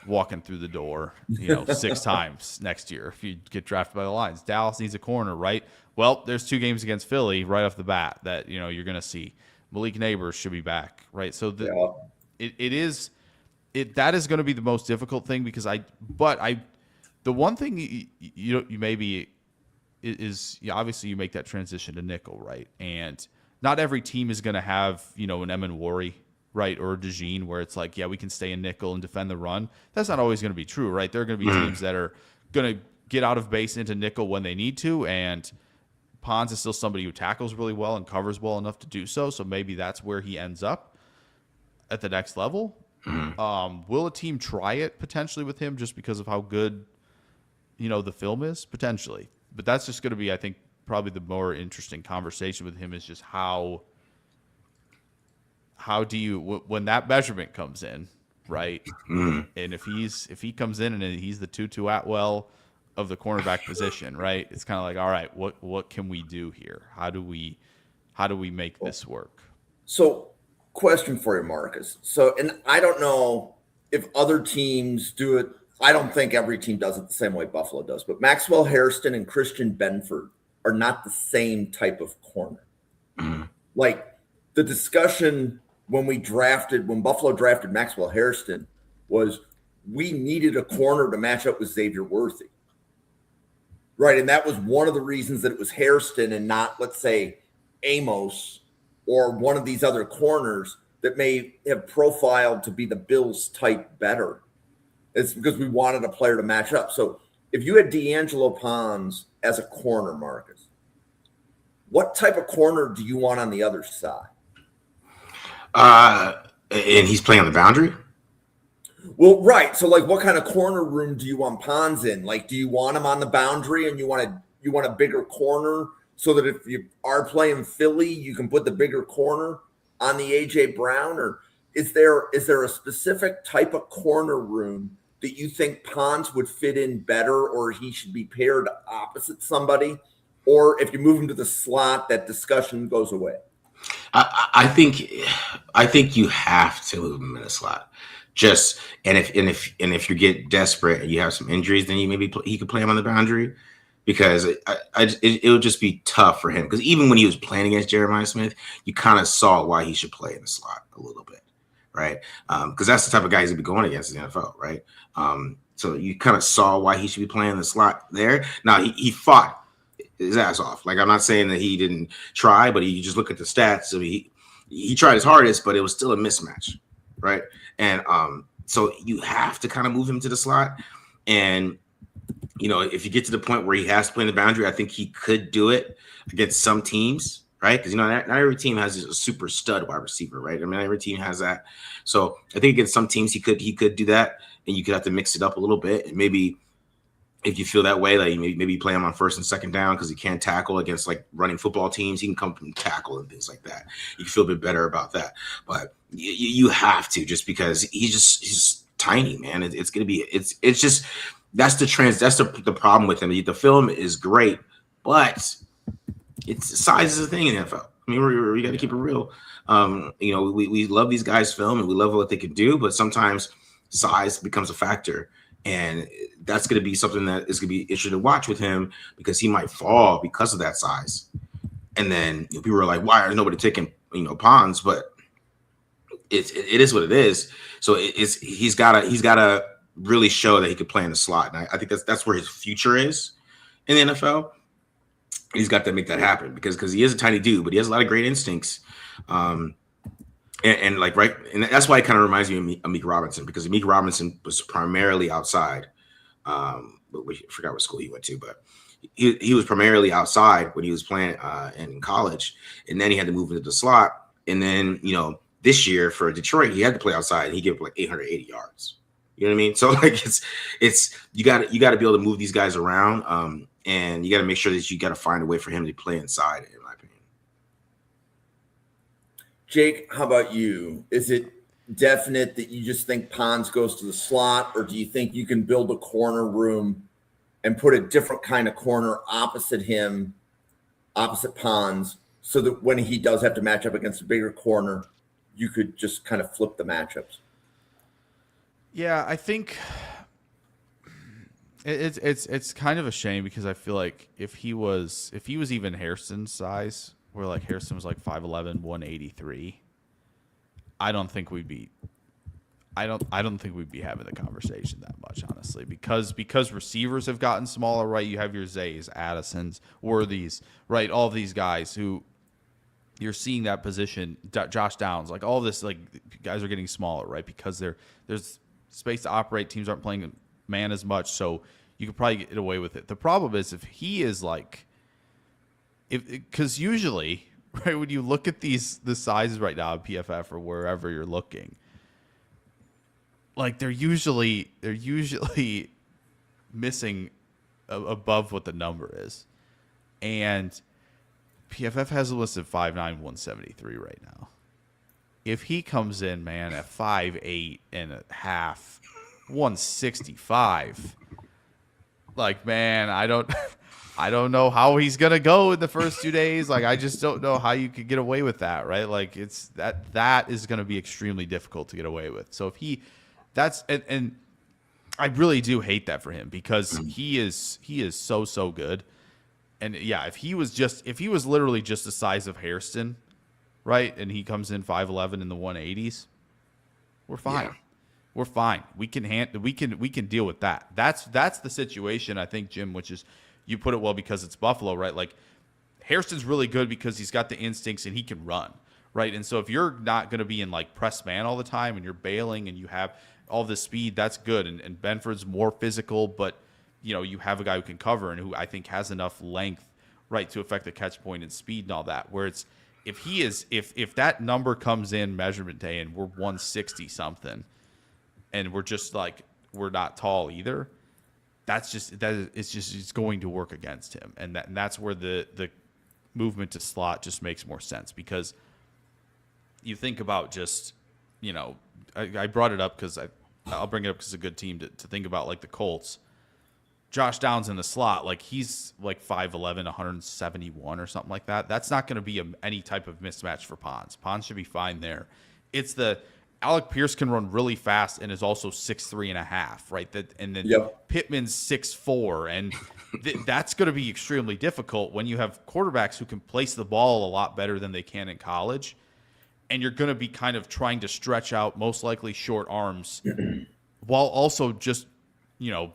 walking through the door, 6 times next year if you get drafted by the Lions. Dallas needs a corner, right? Well, there's 2 games against Philly right off the bat that you're going to see. Malik Neighbors should be back, right? So that is going to be the most difficult thing because the one thing you maybe is obviously you make that transition to nickel, right? And not every team is going to have an Emenwari, right, or a DeJean where it's like, yeah, we can stay in nickel and defend the run. That's not always going to be true, right? There are going to be teams that are going to get out of base into nickel when they need to, and Pons is still somebody who tackles really well and covers well enough to do so. So maybe that's where he ends up at the next level. Will a team try it potentially with him just because of how good, the film is? Potentially. But that's just going to be, I think, probably the more interesting conversation with him is just how do you, when that measurement comes in, right? And if he comes in and he's the Tutu Atwell of the cornerback position, right? It's kind of like, all right, what can we do here? How do we make this work? So, question for you, Marcus. So, and I don't know if other teams do it. I don't think every team does it the same way Buffalo does, but Maxwell Hairston and Christian Benford are not the same type of corner. Like the discussion when Buffalo drafted Maxwell Hairston was we needed a corner to match up with Xavier Worthy. Right. And that was one of the reasons that it was Hairston and not, let's say, Amos or one of these other corners that may have profiled to be the Bills type better. It's because we wanted a player to match up. So if you had D'Angelo Pons as a corner, Marcus, what type of corner do you want on the other side? And he's playing on the boundary? Well, right. So like what kind of corner room do you want Pons in? Like, do you want him on the boundary and you want a bigger corner so that if you are playing Philly, you can put the bigger corner on the A.J. Brown? Or is there a specific type of corner room that you think Pons would fit in better, or he should be paired opposite somebody? Or if you move him to the slot, that discussion goes away? I think you have to move him in a slot. If you get desperate and you have some injuries, then he could play him on the boundary, because it would just be tough for him. Because even when he was playing against Jeremiah Smith, you kind of saw why he should play in the slot a little bit, right? Because that's the type of guy he's gonna be going against in the NFL, right? So you kind of saw why he should be playing the slot there. Now he fought his ass off. Like, I'm not saying that he didn't try, but you just look at the stats. So he tried his hardest, but it was still a mismatch, right? And so you have to kind of move him to the slot. And if you get to the point where he has to play in the boundary, I think he could do it against some teams, right? Because not every team has a super stud wide receiver, right? I mean, every team has that. So I think against some teams he could do that, and you could have to mix it up a little bit. And maybe if you feel that way, like maybe play him on first and second down because he can't tackle against like running football teams. He can come from tackle and things like that. You can feel a bit better about that. But you have to, just because he's tiny, man. It's gonna be it's just that's the problem with him. The film is great, but it's size is a thing in the NFL. I mean, we got to keep it real. We love these guys' film and we love what they can do, but sometimes size becomes a factor. And that's going to be something that is going to be interesting to watch with him, because he might fall because of that size. And then people are like, why is nobody taking, Pons? But it is what it is. So he's got to really show that he could play in the slot. And I think that's where his future is in the NFL. He's got to make that happen because he is a tiny dude, but he has a lot of great instincts. And that's why it kind of reminds me of Amik Robinson, because Amik Robinson was primarily outside. But I forgot what school he went to, but he was primarily outside when he was playing in college, and then he had to move into the slot. And then this year for Detroit, he had to play outside and he gave up like 880 yards. You know what I mean? So like it's you got to be able to move these guys around, and you got to make sure that you got to find a way for him to play inside, in my opinion. Jake, how about you? Is it definite that you just think Pons goes to the slot, or do you think you can build a corner room and put a different kind of corner opposite him, opposite Pons, so that when he does have to match up against a bigger corner, you could just kind of flip the matchups? Yeah, I think it's kind of a shame because I feel like if he was even Hairston's size, where like Hairston was like 5'11", 183, I don't think we'd be having the conversation that much, honestly, because receivers have gotten smaller, right? You have your Zays, Addisons, Worthies, right? All of these guys who you're seeing that position, Josh Downs, like all this, like guys are getting smaller, right? Because there's space to operate. Teams aren't playing man as much, so you could probably get away with it. The problem is if he is like, because usually, right, when you look at the sizes right now in PFF or wherever you're looking, like they're usually missing above what the number is, and PFF has a list of 5'9", 173 right now. If he comes in, man, at 5'8" and a half, 165, like, man, I don't know how he's gonna go in the first 2 days. Like, I just don't know how you could get away with that, right? Like, it's that is gonna be extremely difficult to get away with. So if and I really do hate that for him because he is so good. And yeah, if he was literally just the size of Hairston, right, and he comes in 5'11" in the 180s, we're fine. Yeah. We're fine. We can deal with that. That's the situation, I think, Jim, which is, you put it well because it's Buffalo, right? Like, Hairston's really good because he's got the instincts and he can run, right? And so if you're not going to be in like press man all the time and you're bailing and you have all this speed, that's good. And Benford's more physical, but you know, you have a guy who can cover and who I think has enough length, right, to affect the catch point and speed and all that. Where it's if that number comes in measurement day and we're 160 something, and we're just like, we're not tall either, it's going to work against him, and that's where the movement to slot just makes more sense, because you think about just, you know, I brought it up because I'll bring it up because it's a good team to think about, like the Colts. Josh Downs in the slot, like he's like 5'11", 171 or something like that. That's not going to be any type of mismatch for Pons. Pons should be fine there. It's the Alec Pierce can run really fast and is also 6'3" and a half, right? And then Pittman's 6'4", and that's going to be extremely difficult when you have quarterbacks who can place the ball a lot better than they can in college, and you're going to be kind of trying to stretch out most likely short arms while also just, you know,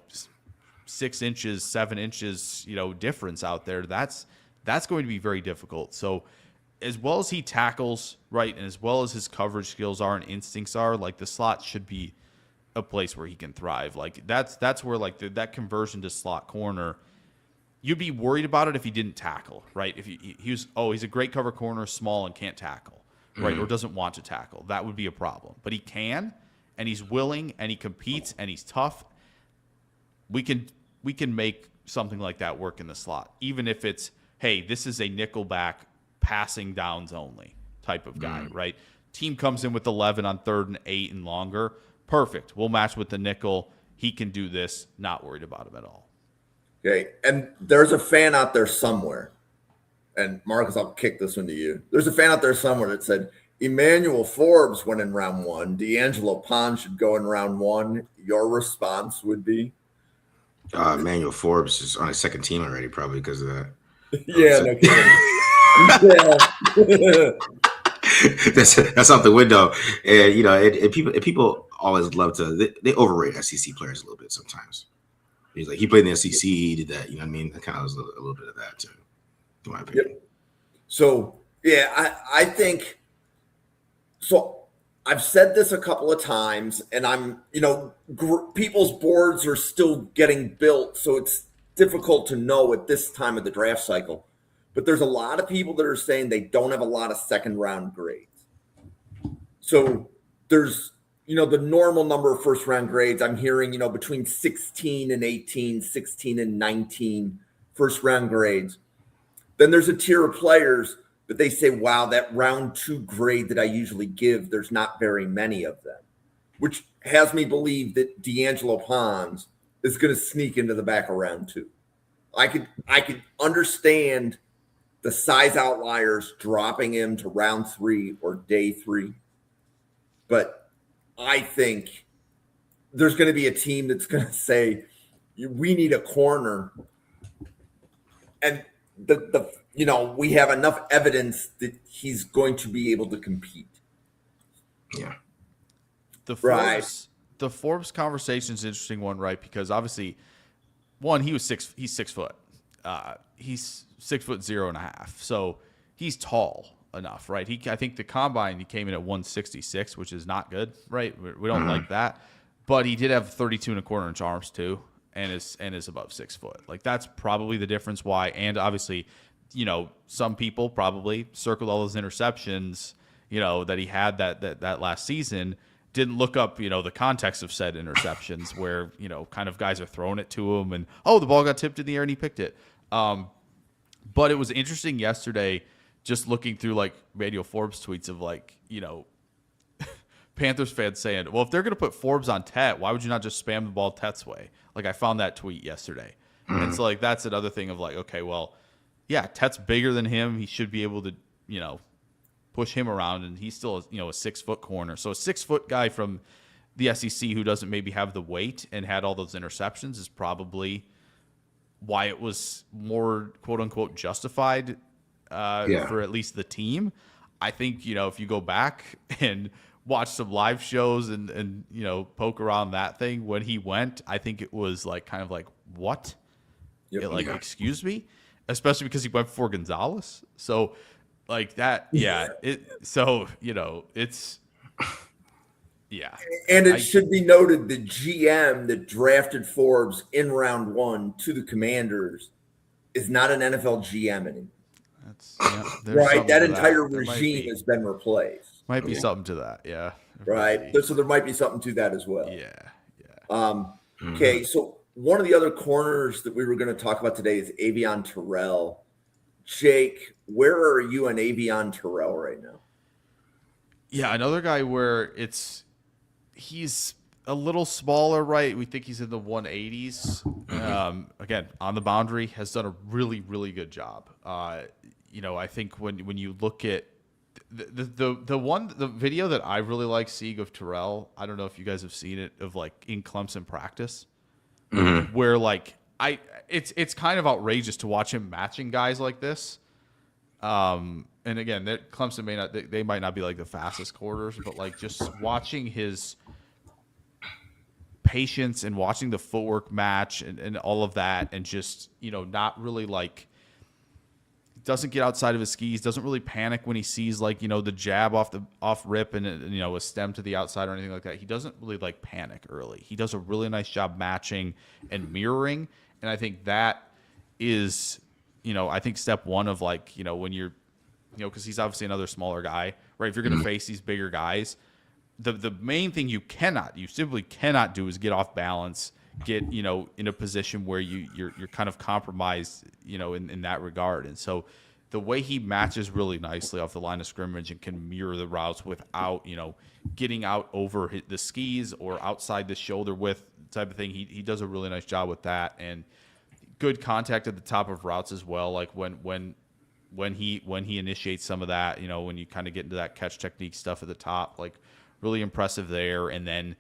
6 inches, 7 inches, you know, difference out there. That's going to be very difficult. So as well as he tackles, right, and as well as his coverage skills are and instincts are, like the slot should be a place where he can thrive. Like that's where like that conversion to slot corner, you'd be worried about it if he didn't tackle, right? If he's a great cover corner, small and can't tackle, right, or doesn't want to tackle, that would be a problem. But he can, and he's willing, and he competes, and he's tough. We can make something like that work in the slot, even if it's, hey, this is a nickelback passing downs only type of guy, right? Team comes in with 11 on 3rd and 8 and longer. Perfect. We'll match with the nickel. He can do this. Not worried about him at all. Okay. And there's a fan out there somewhere, and Marcus, I'll kick this one to you. There's a fan out there somewhere that said Emmanuel Forbes went in round 1. D'Angelo Pons should go in round 1. Your response would be? Emmanuel Forbes is on his second team already, probably because of that. Yeah, no kidding. That's out the window, and you know, people always love to they overrate SEC players a little bit sometimes. He's like, he played in the SEC, he did that, you know what I mean? That kind of was a little bit of that too, in my opinion. Yep. So yeah, I think so. I've said this a couple of times, and I'm, you know, people's boards are still getting built, so it's difficult to know at this time of the draft cycle. But there's a lot of people that are saying they don't have a lot of second round grades. So there's, the normal number of first round grades. I'm hearing, between 16 and 18, 16 and 19 first round grades. Then there's a tier of players that they say, wow, that round 2 grade that I usually give, there's not very many of them, which has me believe that D'Angelo Pons is going to sneak into the back of round 2. I could understand the size outliers dropping him to round 3 or day 3. But I think there's going to be a team that's going to say, we need a corner. And we have enough evidence that he's going to be able to compete. Yeah. The Forbes conversation is an interesting one, right? Because obviously, one, he's 6 foot. He's 6'0.5". So he's tall enough, right? I think the combine, he came in at 166, which is not good, right? We don't like that. But he did have 32 1/4 inch arms too, and is above 6 foot. Like, that's probably the difference why. And obviously, some people probably circled all those interceptions, that he had that last season, didn't look up, the context of said interceptions where, kind of guys are throwing it to him and, the ball got tipped in the air and he picked it. But it was interesting yesterday just looking through like Radio Forbes tweets of like, Panthers fans saying, well, if they're going to put Forbes on Tet, why would you not just spam the ball Tet's way? Like, I found that tweet yesterday. And so like, that's another thing of like, okay, well, yeah, Tet's bigger than him. He should be able to, push him around, and he's still, a 6 foot corner. So a 6 foot guy from the SEC who doesn't maybe have the weight and had all those interceptions is probably why it was more quote unquote justified for at least the team. I think, if you go back and watch some live shows and poke around that thing when he went, I think it was like kind of like, what? Yep. Excuse me? Especially because he went before Gonzalez. So like that, yeah. It's yeah. And it should be noted, the GM that drafted Forbes in round 1 to the Commanders is not an NFL GM anymore. Right. That entire regime has been replaced. Might be something to that. Yeah. Right. So there might be something to that as well. Yeah. Yeah. Okay. So one of the other corners that we were going to talk about today is Avion Terrell. Jake, where are you on Avion Terrell right now? Yeah. Another guy where he's a little smaller, right? We think he's in the 180s. Again, on the boundary, has done a really, really good job. I think when you look at the video that I really like seeing of Terrell, I don't know if you guys have seen it, of like in Clemson practice, where like it's kind of outrageous to watch him matching guys like this. And again, that Clemson they might not be like the fastest quarters, but like just watching his patience and watching the footwork match and all of that, and just not really like, doesn't get outside of his skis, doesn't really panic when he sees like the jab off rip and a stem to the outside or anything like that. He doesn't really like panic early. He does a really nice job matching and mirroring, and I think that is I think step one of like when you're because he's obviously another smaller guy, right? If you're going to face these bigger guys, the main thing you simply cannot do is get off balance, get in a position where you're kind of compromised in that regard. And so the way he matches really nicely off the line of scrimmage and can mirror the routes without getting out over the skis or outside the shoulder width type of thing, he does a really nice job with that. And good contact at the top of routes as well, like when he initiates some of that, when you kind of get into that catch technique stuff at the top, like really impressive there. And then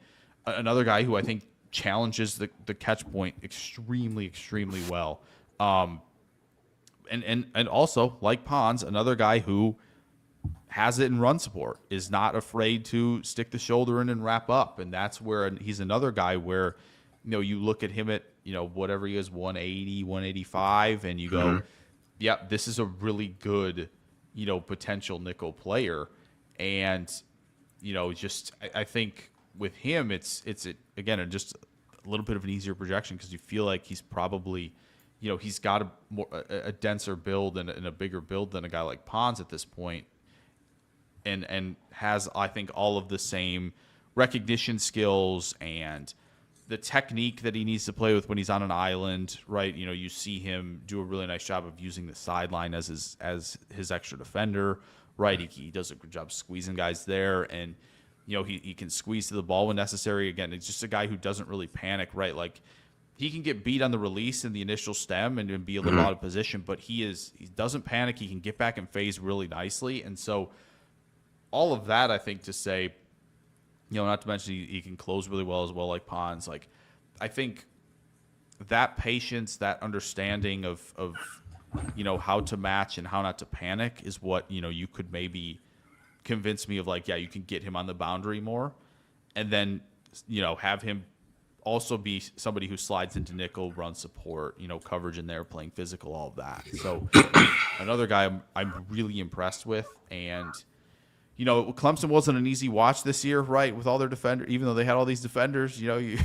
another guy who I think challenges the catch point extremely, extremely well. And also, like Pons, another guy who has it in run support, is not afraid to stick the shoulder in and wrap up. And that's where he's another guy where, you look at him at, whatever he is, 180, 185, and you go, yep, this is a really good, potential nickel player. And, I think with him, it's again, just a little bit of an easier projection because you feel like he's probably, he's got a denser build and a bigger build than a guy like Pons at this point. and has, I think, all of the same recognition skills and the technique that he needs to play with when he's on an island, right? You know, you see him do a really nice job of using the sideline as his extra defender, right? He does a good job squeezing guys there, and you know, he can squeeze to the ball when necessary. Again, it's just a guy who doesn't really panic, right? Like, he can get beat on the release in the initial stem and be a little out of position, but he doesn't panic. He can get back in phase really nicely. And so all of that, I think, to say, you know, not to mention he can close really well as well, like Pons. Like, I think that patience, that understanding of you know, how to match and how not to panic is what, you know, you could maybe convince me of, like, yeah, you can get him on the boundary more, and then, you know, have him also be somebody who slides into nickel, run support, you know, coverage in there, playing physical, all of that. So another guy I'm really impressed with. And, you know, Clemson wasn't an easy watch this year, right? With all their defenders, even though they had all these defenders, you know, you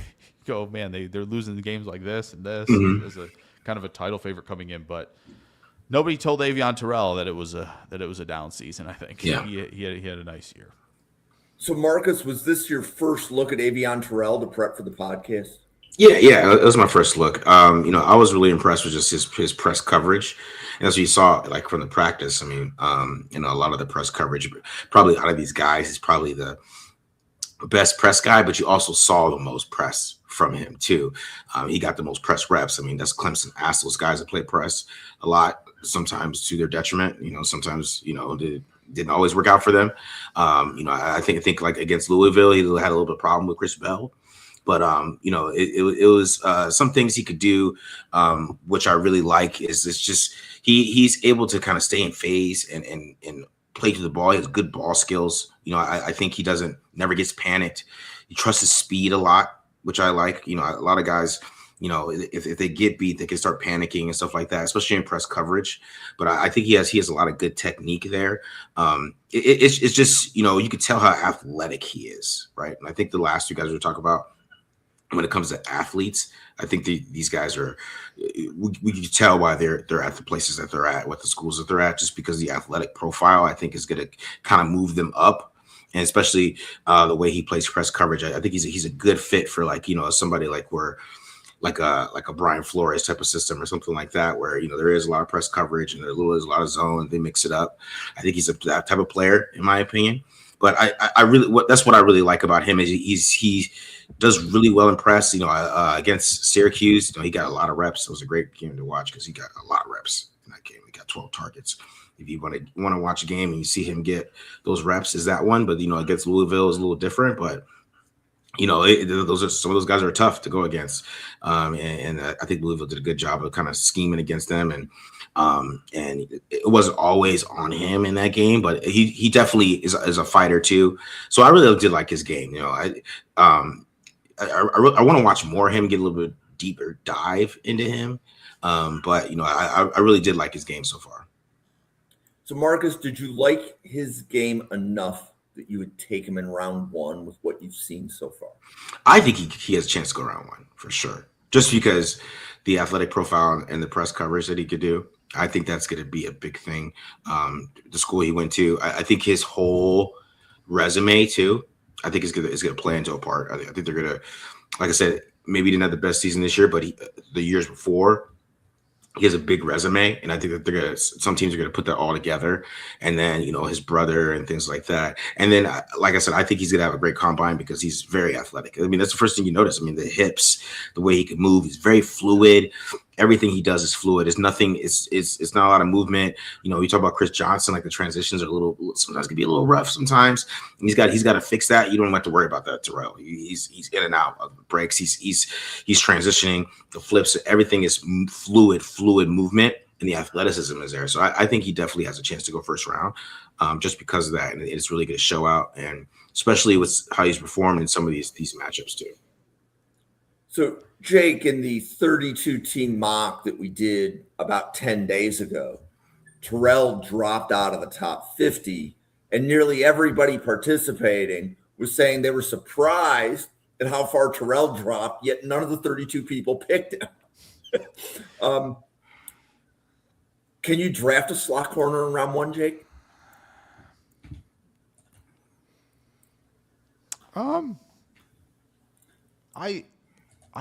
go, man, they're losing the games like this and this as a kind of a title favorite coming in. But nobody told Avion Terrell that it was a down season. I think he had a nice year. So, Marcus, was this your first look at Avion Terrell to prep for the podcast? Yeah, it was my first look. You know, I was really impressed with just his press coverage. And as you saw, like from the practice, I mean, you know, a lot of the press coverage, probably out of these guys, he's probably the best press guy, but you also saw the most press from him too. He got the most press reps. I mean, that's Clemson asked those guys to play press a lot, sometimes to their detriment. You know, sometimes, you know, didn't always work out for them. You know, I think like against Louisville, he had a little bit of problem with Chris Bell. But, you know, it was some things he could do, which I really like, is it's just he's able to kind of stay in phase and play to the ball. He has good ball skills. You know, I think he never gets panicked. He trusts his speed a lot, which I like. You know, a lot of guys, you know, if they get beat, they can start panicking and stuff like that, especially in press coverage. But I think he has a lot of good technique there. It's just, you know, you could tell how athletic he is, right? And I think the last two guys we talk about, when it comes to athletes, I think these guys are, we can tell why they're at the places that they're at, what the schools that they're at, just because the athletic profile, I think, is going to kind of move them up. And especially the way he plays press coverage, I think he's a good fit for, like, you know, somebody like a Brian Flores type of system or something like that, where, you know, there is a lot of press coverage and there's a lot of zone. They mix it up. I think he's that type of player, in my opinion. But I really, that's what I really like about him, is he does really well in press. You know, against Syracuse, you know, he got a lot of reps. It was a great game to watch because he got a lot of reps in that game. He got 12 targets. If you want to watch a game and you see him get those reps, is that one. But, you know, against Louisville is a little different. But, you know, those are some of those guys are tough to go against. And I think Louisville did a good job of kind of scheming against them. And it wasn't always on him in that game, but he definitely is a fighter too. So I really did like his game. You know, I want to watch more of him, get a little bit deeper dive into him. But, you know, I really did like his game so far. So, Marcus, did you like his game enough that you would take him in round one with what you've seen so far? I think he has a chance to go round one for sure, just because the athletic profile and the press coverage that he could do. I think that's going to be a big thing. The school he went to, I think his whole resume too, I think is going to play into a part. I think they're going to, like I said, maybe he didn't have the best season this year, but the years before, he has a big resume, and I think that some teams are going to put that all together. And then, you know, his brother and things like that. And then, like I said, I think he's going to have a great combine because he's very athletic. I mean, that's the first thing you notice. I mean, the hips, the way he can move, he's very fluid. Everything he does is fluid. It's nothing. It's not a lot of movement. You know, you talk about Chris Johnson, like the transitions are sometimes can be a little rough sometimes. And he's got to fix that. You don't have to worry about that, Terrell. He's in and out of the breaks. He's transitioning, the flips. Everything is fluid movement, and the athleticism is there. So I think he definitely has a chance to go first round, just because of that. And it's really going to show out, and especially with how he's performed in some of these matchups too. So, Jake, in the 32-team mock that we did about 10 days ago, Terrell dropped out of the top 50, and nearly everybody participating was saying they were surprised at how far Terrell dropped, yet none of the 32 people picked him. Can you draft a slot corner in round one, Jake? I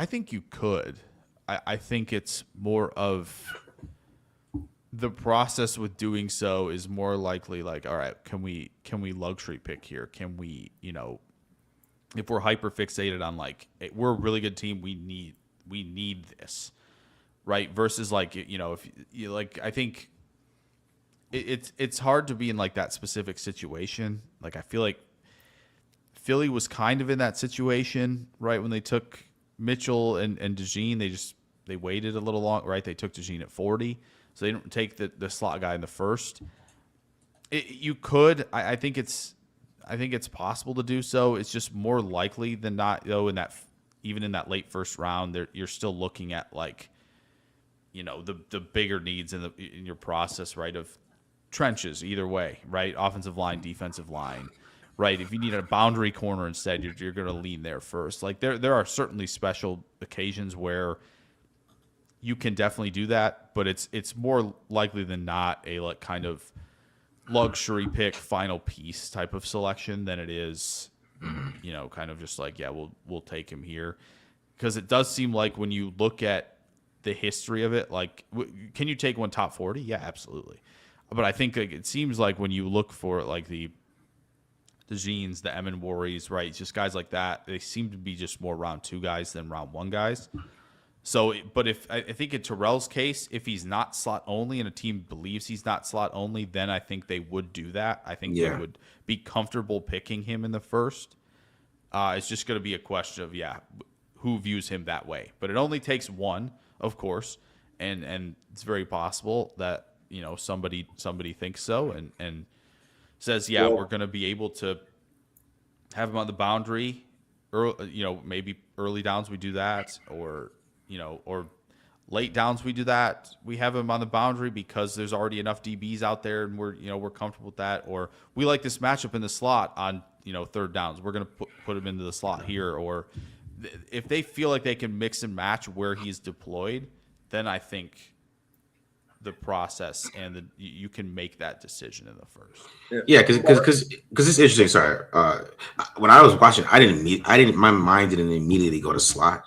think you could. I think it's more of the process with doing so is more likely like, all right, can we luxury pick here? Can we, if we're hyper fixated on like we're a really good team, we need this, right? Versus like if you like, I think it's hard to be in like that specific situation. Like I feel like Philly was kind of in that situation, right? When they took Mitchell and DeJean, they waited a little long, right? They took DeJean at 40, so they didn't take the slot guy in the first. You could, I think it's possible to do so. It's just more likely than not, though. Even in that late first round, you're still looking at like, the bigger needs in your process, right? Of trenches either way, right? Offensive line, defensive line. Right, if you need a boundary corner instead, you're going to lean there first. Like there are certainly special occasions where you can definitely do that, but it's more likely than not a like kind of luxury pick final piece type of selection than it is, kind of just like, yeah, we'll take him here, because it does seem like when you look at the history of it, like can you take one top 40? Yeah, absolutely, but I think like, it seems like when you look for like the Jeans, the Emin Worries, right? Just guys like that. They seem to be just more round 2 guys than round 1 guys. So, but if I think in Terrell's case, if he's not slot only and a team believes he's not slot only, then I think they would do that. I think they would be comfortable picking him in the first. It's just going to be a question of, who views him that way. But it only takes one, of course, and it's very possible that, somebody thinks so and says, we're going to be able to have him on the boundary, maybe early downs we do that, or late downs we do that. We have him on the boundary because there's already enough DBs out there, and we're comfortable with that. Or we like this matchup in the slot on third downs. We're going to put him into the slot here. Or if they feel like they can mix and match where he's deployed, then I think the process and you can make that decision in the first. Yeah, because it's interesting. Sorry, when I was watching, my mind didn't immediately go to slot.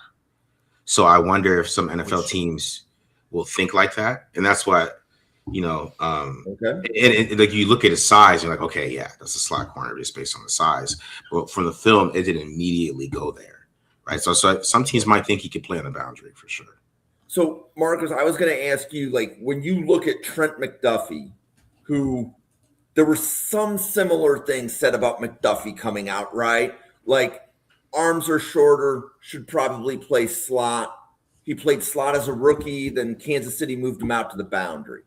So I wonder if some NFL teams will think like that, and that's what okay. And like you look at his size, you're like, okay, yeah, that's a slot corner just based on the size. But from the film, it didn't immediately go there, right? So some teams might think he could play on the boundary for sure. So, Marcus, I was going to ask you, like, when you look at Trent McDuffie, who there were some similar things said about McDuffie coming out, right? Like, arms are shorter, should probably play slot. He played slot as a rookie, then Kansas City moved him out to the boundary,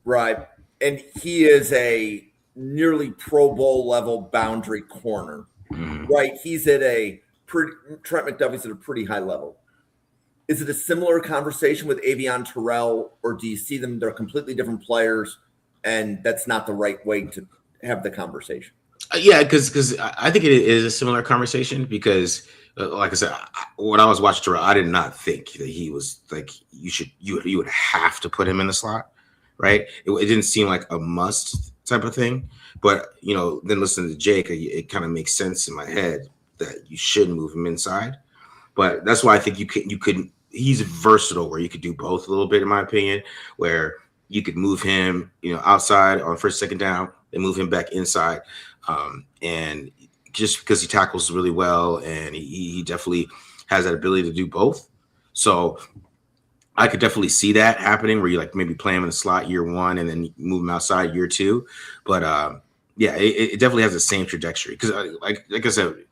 right? And he is a nearly Pro Bowl level boundary corner, right? He's at Trent McDuffie's at a pretty high level. Is it a similar conversation with Avion Terrell, or do you see them? They're completely different players, and that's not the right way to have the conversation? Yeah, because I think it is a similar conversation because, like I said, when I was watching Terrell, I did not think that he was like you would have to put him in the slot, right? It didn't seem like a must type of thing, but then listening to Jake, it kind of makes sense in my head that you should move him inside. But that's why I think you could. He's versatile where you could do both a little bit, in my opinion, where you could move him, outside on first, second down, and move him back inside. And just because he tackles really well, and he definitely has that ability to do both. So I could definitely see that happening where you like maybe play him in the slot year 1 and then move him outside year 2. But it definitely has the same trajectory because, like I said,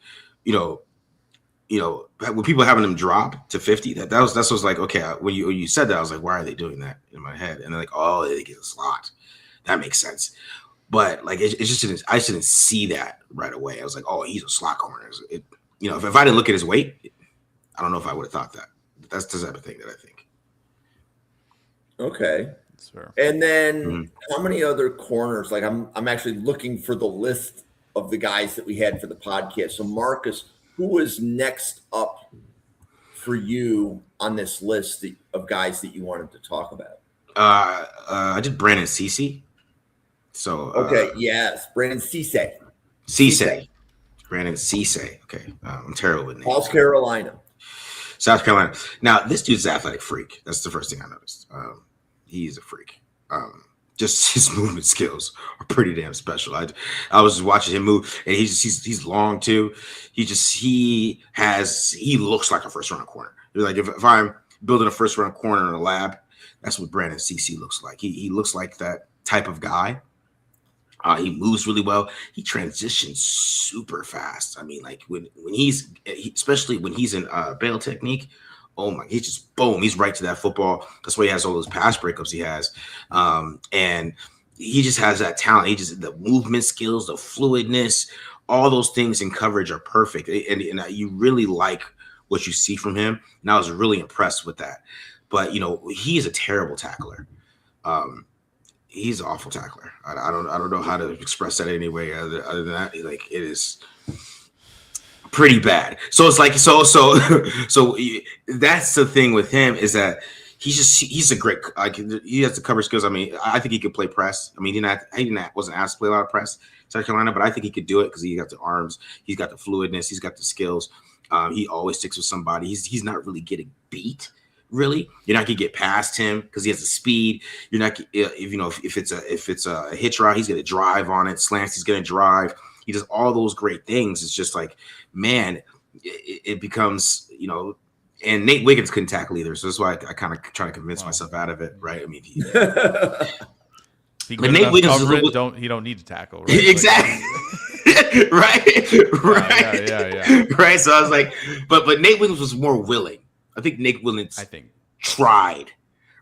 when people having them drop to 50, that was like, okay, when you said that, I was like, why are they doing that in my head? And they're like, oh, they get a slot. That makes sense. But like, I just didn't see that right away. I was like, oh, he's a slot corner. If I didn't look at his weight, I don't know if I would have thought that. That's the type of thing that I think. Okay. That's fair. And then how many other corners? Like I'm actually looking for the list of the guys that we had for the podcast. So Marcus, who was next up for you on this list of guys that you wanted to talk about? I did Brandon Cisse. So okay, yes, Brandon Cisse. Cisse. Brandon Cisse. Okay, I'm terrible with names. South Carolina. South Carolina. Now, this dude's an athletic freak. That's the first thing I noticed. He's a freak. Just his movement skills are pretty damn special. I was just watching him move, and he's long too. He looks like a first round corner. Like if I'm building a first round corner in a lab, that's what Brandon Cisse looks like. He looks like that type of guy. He moves really well. He transitions super fast. I mean, like when especially when he's in bail technique, oh my, he's just boom, he's right to that football. That's why he has all those pass breakups he has. And he just has that talent. The movement skills, the fluidness, all those things in coverage are perfect. And you really like what you see from him. And I was really impressed with that. But, he is a terrible tackler. He's an awful tackler. I don't know how to express that anyway other than that. Like, it is pretty bad. So it's like so that's the thing with him, is that he's a great, like, he has the cover skills. I mean, I think he could play press. I mean, he wasn't asked to play a lot of press in South Carolina, but I think he could do it because he got the arms, he's got the fluidness, he's got the skills. He always sticks with somebody. He's not really getting beat. Really, you're not gonna get past him because he has the speed. You're not, if it's a hitch route, he's gonna drive on it. Slants, he's gonna drive. He does all those great things. It's just like, man, it becomes, and Nate Wiggins couldn't tackle either. So that's why I kind of try to convince myself out of it, right? I mean, but Nate Wiggins he don't need to tackle, right? Exactly. right. Yeah. Right. So I was like, but Nate Wiggins was more willing. I think Nate Wiggins tried,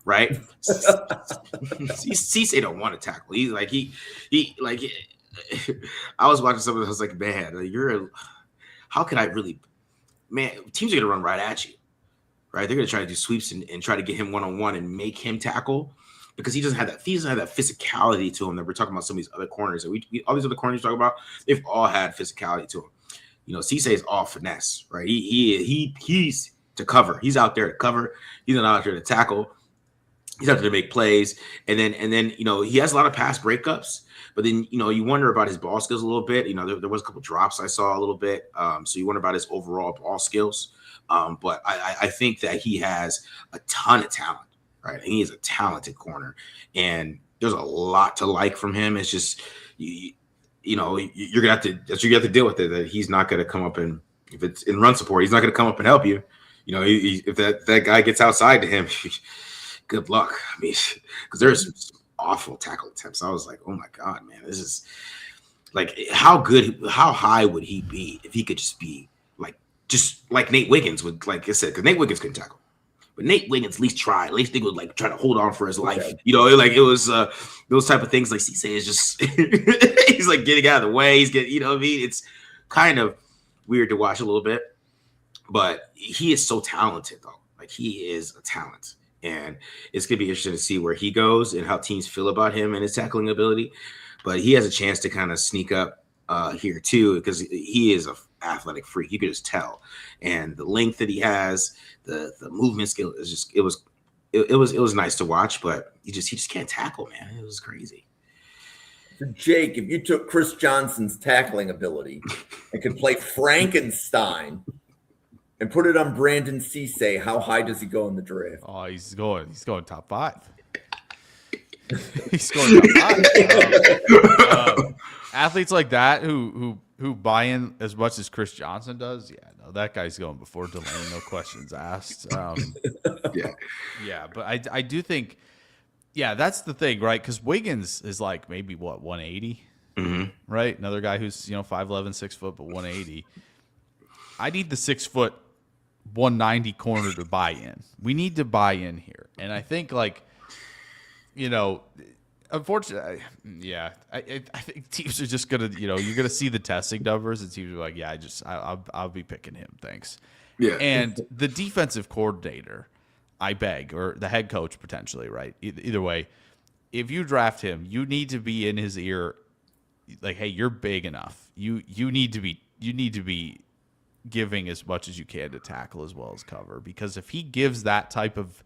right? Cisse don't want to tackle. He's like, I was watching something. I was like, man, how can I really, man, teams are going to run right at you, right? They're going to try to do sweeps and try to get him one-on-one and make him tackle, because he doesn't have that physicality to him that we're talking about. Some of these other corners, and all these other corners you're talking about, they've all had physicality to them. Cisse is all finesse, right? He's to cover. He's out there to cover. He's not out there to tackle. He's out there to make plays. And then he has a lot of pass breakups, but then, you wonder about his ball skills a little bit. There was a couple drops I saw a little bit. So you wonder about his overall ball skills. But I think that he has a ton of talent, right? And he is a talented corner, and there's a lot to like from him. It's just, you're going to have to deal with it, that he's not going to come up and, if it's in run support, he's not going to come up and help you. If that guy gets outside to him, good luck. I mean, because there's some awful tackle attempts. I was like, oh my God, man, this is like, how high would he be if he could just be just like Nate Wiggins would, like I said, because Nate Wiggins couldn't tackle. But Nate Wiggins at least tried. At least they would like try to hold on for his life. Okay. Like it was those type of things. Like Cisse is just he's like getting out of the way. He's getting, what I mean? It's kind of weird to watch a little bit. But he is so talented, though. Like, he is a talent. And it's going to be interesting to see where he goes and how teams feel about him and his tackling ability. But he has a chance to kind of sneak up here, too, because he is an athletic freak. You could just tell. And the length that he has, the movement skill is just, it was nice to watch. But he just can't tackle, man. It was crazy. So Jake, if you took Chris Johnson's tackling ability and could play Frankenstein and put it on Brandon Cisse, how high does he go in the draft? Oh, he's going top 5. He's going top 5. Athletes like that who buy in as much as Chris Johnson does, that guy's going before Delane, no questions asked. Yeah, but I do think, that's the thing, right? Because Wiggins is like maybe 180, right? Another guy who's 5'11", 6 foot, but 180. I need the 6 foot 190 corner to buy in. We need to buy in here. And I think unfortunately, I think teams are just going to, you're going to see the testing numbers and teams are like, I'll be picking him. Thanks. Yeah. And the defensive coordinator, I beg, or the head coach potentially, right? Either way, if you draft him, you need to be in his ear like, hey, you're big enough. You need to be giving as much as you can to tackle as well as cover, because if he gives that type of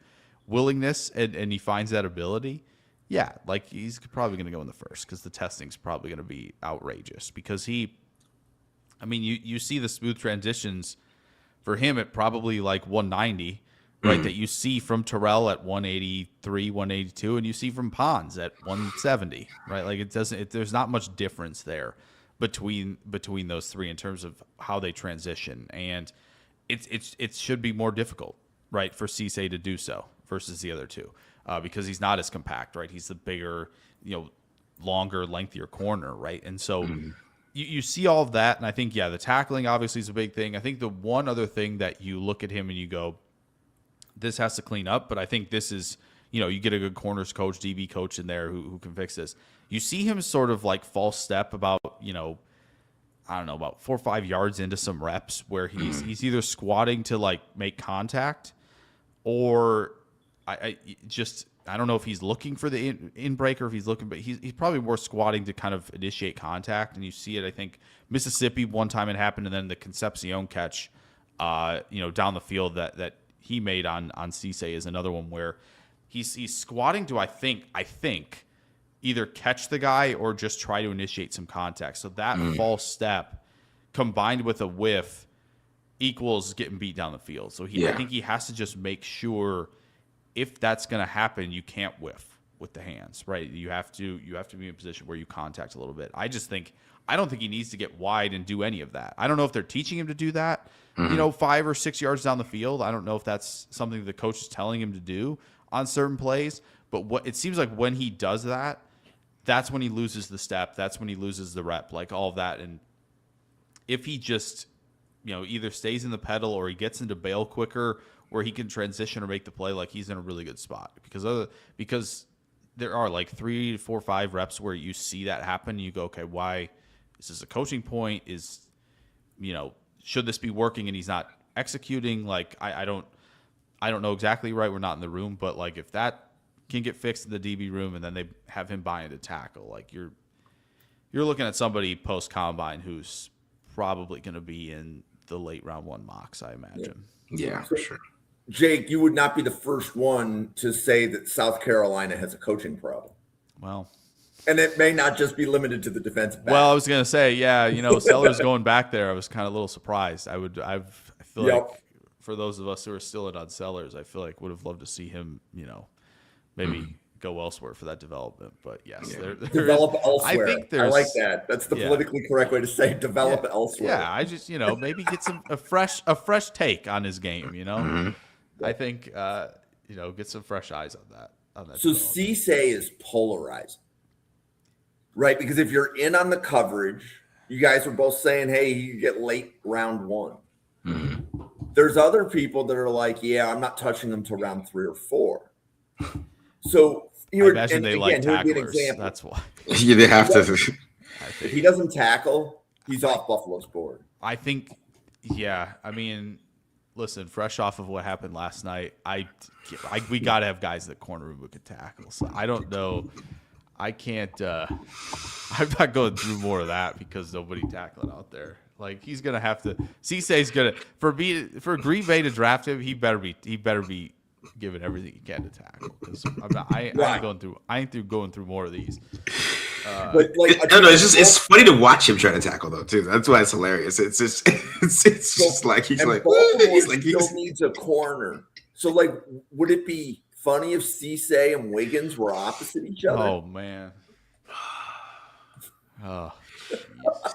willingness and he finds that ability, he's probably going to go in the first, because the testing's probably going to be outrageous, because I mean, you see the smooth transitions for him at probably like 190, right? That you see from Terrell at 183, 182, and you see from Pons at 170, right? Like there's not much difference there between those three in terms of how they transition, and it should be more difficult, right, for Cisse to do so versus the other two, because he's not as compact, right? He's the bigger, longer, lengthier corner, right? And so you see all of that, and I think, the tackling obviously is a big thing. I think the one other thing that you look at him and you go, this has to clean up, but I think this is, you get a good corners coach, DB coach in there who can fix this. You see him sort of like false step about, I don't know, about 4 or 5 yards into some reps where he's either squatting to like make contact, or I don't know if he's looking for the in break or if he's looking, but he's probably more squatting to kind of initiate contact. And you see it, I think Mississippi one time it happened, and then the Concepcion catch, down the field that he made on Cisse is another one where he's squatting to I think either catch the guy or just try to initiate some contact. So that false step combined with a whiff equals getting beat down the field. So I think he has to just make sure if that's going to happen, you can't whiff with the hands, right? You have to be in a position where you contact a little bit. I don't think he needs to get wide and do any of that. I don't know if they're teaching him to do that, 5 or 6 yards down the field. I don't know if that's something the coach is telling him to do on certain plays, but what it seems like when he does that, that's when he loses the step. That's when he loses the rep, like all of that. And if he just, either stays in the pedal or he gets into bail quicker where he can transition or make the play, like he's in a really good spot because there are like 3, 4, 5 reps where you see that happen. And you go, okay, why is this a coaching point? Should this be working and he's not executing? Like, I don't know exactly, right? We're not in the room, but like if that can get fixed in the DB room and then they have him buy into tackle, like you're looking at somebody post combine who's probably going to be in the late round 1 mocks, I imagine. Yeah, for sure. Jake, you would not be the first one to say that South Carolina has a coaching problem. Well, and it may not just be limited to the defensive back. Well, I was going to say, Sellers going back there, I was kind of a little surprised. I feel like for those of us who are still in on Sellers, I feel like would have loved to see him, maybe go elsewhere for that development. But yes, develop elsewhere. I like that. That's the politically correct way to say develop elsewhere. Yeah, I just maybe get a fresh take on his game. I think get some fresh eyes on that. So Cisse is polarizing, right? Because if you're in on the coverage, you guys are both saying, "Hey, you get late round 1." There's other people that are like, "Yeah, I'm not touching them till round 3 or 4." So I imagine they like tacklers. That's why. Yeah, they have to. If he doesn't tackle, he's off Buffalo's board. I think. Yeah, I mean, listen, fresh off of what happened last night, we got to have guys that corner room who can tackle. So I don't know. I can't. I'm not going through more of that because nobody tackling out there. Like he's gonna have to. Cisse's gonna for Green Bay to draft him. He better be giving everything he can to tackle. Because I ain't going through more of these. But it's funny to watch him try to tackle though too. That's why it's hilarious. It's just like he's like still needs a corner. So like, would it be funny if Cisse and Wiggins were opposite each other? Oh man. Oh.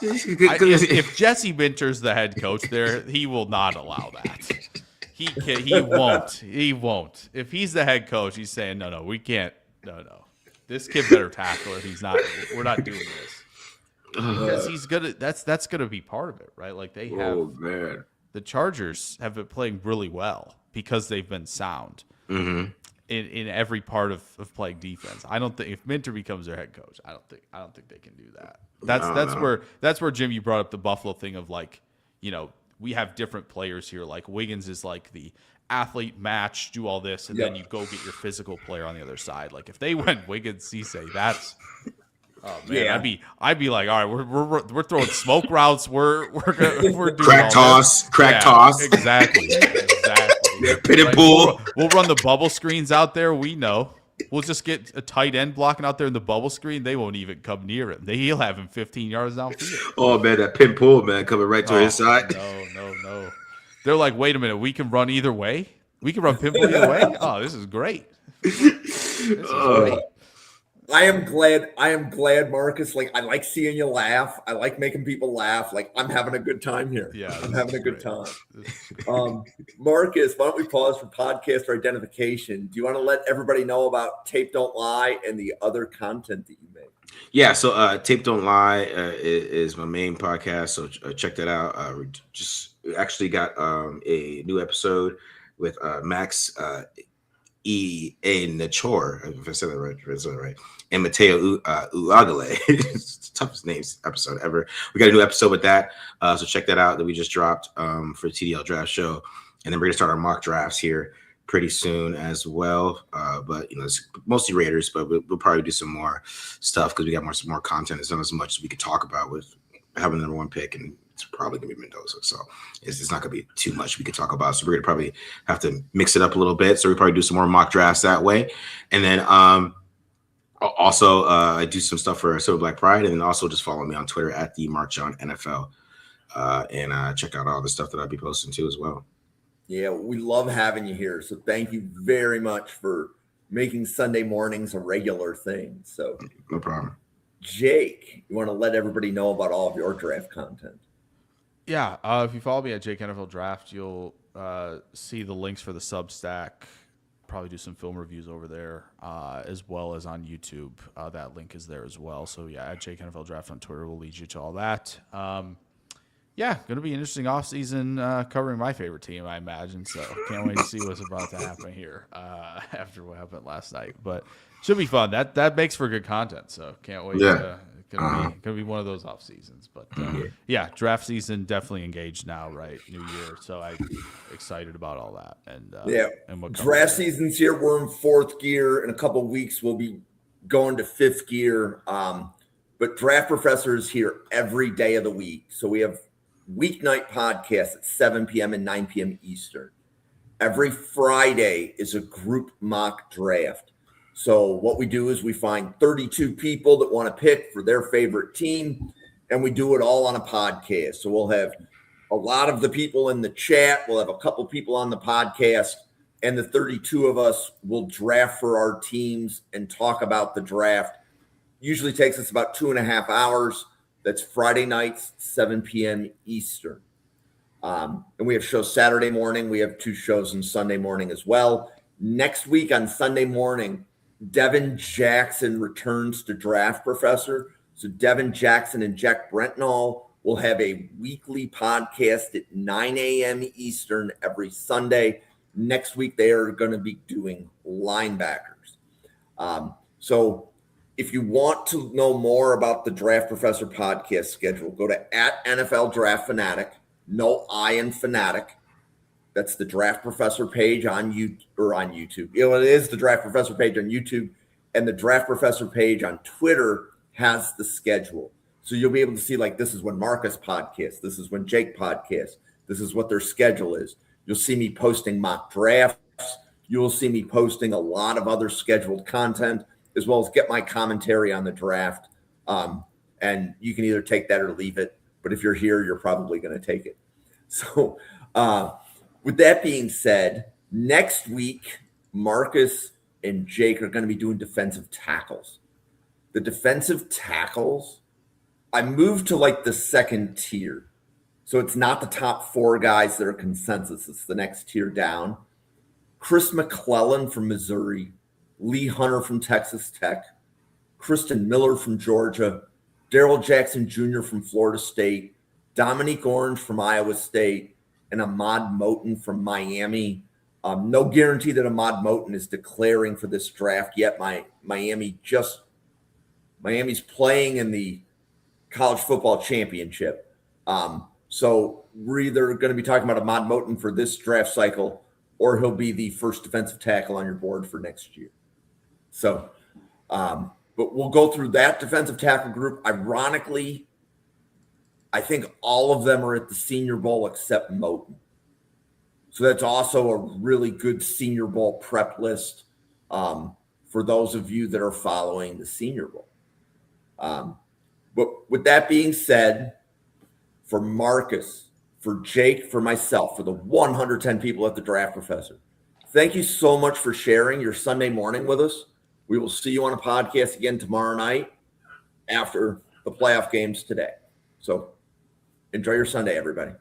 If Jesse Minter's the head coach there, he will not allow that. He won't. If he's the head coach, he's saying, no, we can't. No. This kid better tackle it. He's not. We're not doing this. Because he's gonna. That's gonna be part of it, right? Like they have. Oh man. The Chargers have been playing really well because they've been sound in every part of playing defense. I don't think if Minter becomes their head coach, I don't think they can do that. That's where Jim, you brought up the Buffalo thing of like, we have different players here. Like Wiggins is like the athlete match, do all this, and then you go get your physical player on the other side. Like if they went Wiggins, Cisse, that's I'd be like, all right, we're throwing smoke routes. We're doing crack toss. Exactly. Pit and pull. We'll run the bubble screens out there. We know. We'll just get a tight end blocking out there in the bubble screen. They won't even come near him. He'll have him 15 yards downfield. Oh man, that pin pull, man, coming right to his side. No. They're like, wait a minute, we can run either way. We can run pinball either way. Oh, this is great. This is great. I am glad, Marcus. Like, I like seeing you laugh. I like making people laugh. Like, I'm having a good time here. Yeah, I'm having a good time. Marcus, why don't we pause for podcast identification? Do you want to let everybody know about Tape Don't Lie and the other content that you make? Yeah, so Tape Don't Lie is my main podcast, so check that out. We just actually got a new episode with Max E. A. Nachor, if I said that right, and Mateo Uagale. It's the toughest names episode ever. We got a new episode with that, so check that out that we just dropped for the TDL Draft Show, and then we're gonna start our mock drafts here pretty soon as well. But it's mostly Raiders, but we'll probably do some more stuff because we got some more content. It's not as much as we could talk about with having the number one pick, and it's probably gonna be Mendoza, so it's not gonna be too much we could talk about. So we're gonna probably have to mix it up a little bit. So we probably do some more mock drafts that way, and then also I do some stuff for Silver Black Pride, and then also just follow me on Twitter at the March on NFL, and check out all the stuff that I'll be posting too as well. Yeah, we love having you here. So thank you very much for making Sunday mornings a regular thing. So No problem. Jake, you want to let everybody know about all of your draft content? Yeah, if you follow me at Jake NFL Draft, you'll see the links for the Substack. Probably do some film reviews over there, as well as on YouTube. That link is there as well. So yeah, at Jake NFL Draft on Twitter will lead you to all that. Yeah, going to be an interesting offseason covering my favorite team, I imagine. So can't wait to see what's about to happen here after what happened last night. But should be fun. That makes for good content. So can't wait. Yeah. Gonna be one of those off seasons. But yeah, draft season definitely engaged now, right? New year. So I'm excited about all that. And and what draft season's here. We're in fourth gear. In a couple of weeks, we'll be going to fifth gear. But Draft Professor is here every day of the week. So we have weeknight podcasts at 7 p.m. and 9 p.m. Eastern. Every Friday is a group mock draft. So what we do is we find 32 people that want to pick for their favorite team, and we do it all on a podcast. So we'll have a lot of the people in the chat. We'll have a couple people on the podcast, and the 32 of us will draft for our teams and talk about the draft. Usually takes us about 2.5 hours. That's Friday nights, 7 p.m. Eastern. And we have shows Saturday morning. We have 2 shows on Sunday morning as well. Next week on Sunday morning, Devin Jackson returns to Draft Professor. So Devin Jackson and Jack Brentnall will have a weekly podcast at 9 a.m. Eastern every Sunday. Next week, they are going to be doing linebackers. So if you want to know more about the Draft Professor podcast schedule, go to @NFL Draft Fanatic, no I in Fanatic. That's the Draft Professor page on YouTube. It is the Draft Professor page on YouTube, and the Draft Professor page on Twitter has the schedule. So you'll be able to see, like, this is when Marcus podcasts, this is when Jake podcasts, this is what their schedule is. You'll see me posting mock drafts. You'll see me posting a lot of other scheduled content, as well as get my commentary on the draft. And you can either take that or leave it. But if you're here, you're probably going to take it. So with that being said, next week, Marcus and Jake are going to be doing defensive tackles. The defensive tackles, I moved to like the second tier. So it's not the top 4 guys that are consensus. It's the next tier down. Chris McClellan from Missouri, Lee Hunter from Texas Tech, Kristen Miller from Georgia, Daryl Jackson Jr. from Florida State, Dominique Orange from Iowa State, and Ahmad Moten from Miami. No guarantee that Ahmad Moten is declaring for this draft yet. Miami's playing in the college football championship. So we're either going to be talking about Ahmad Moten for this draft cycle, or he'll be the first defensive tackle on your board for next year. So, but we'll go through that defensive tackle group. Ironically, I think all of them are at the Senior Bowl except Moten. So that's also a really good Senior Bowl prep list for those of you that are following the Senior Bowl. But with that being said, for Marcus, for Jake, for myself, for the 110 people at the Draft Professor, thank you so much for sharing your Sunday morning with us. We will see you on a podcast again tomorrow night after the playoff games today. So enjoy your Sunday, everybody.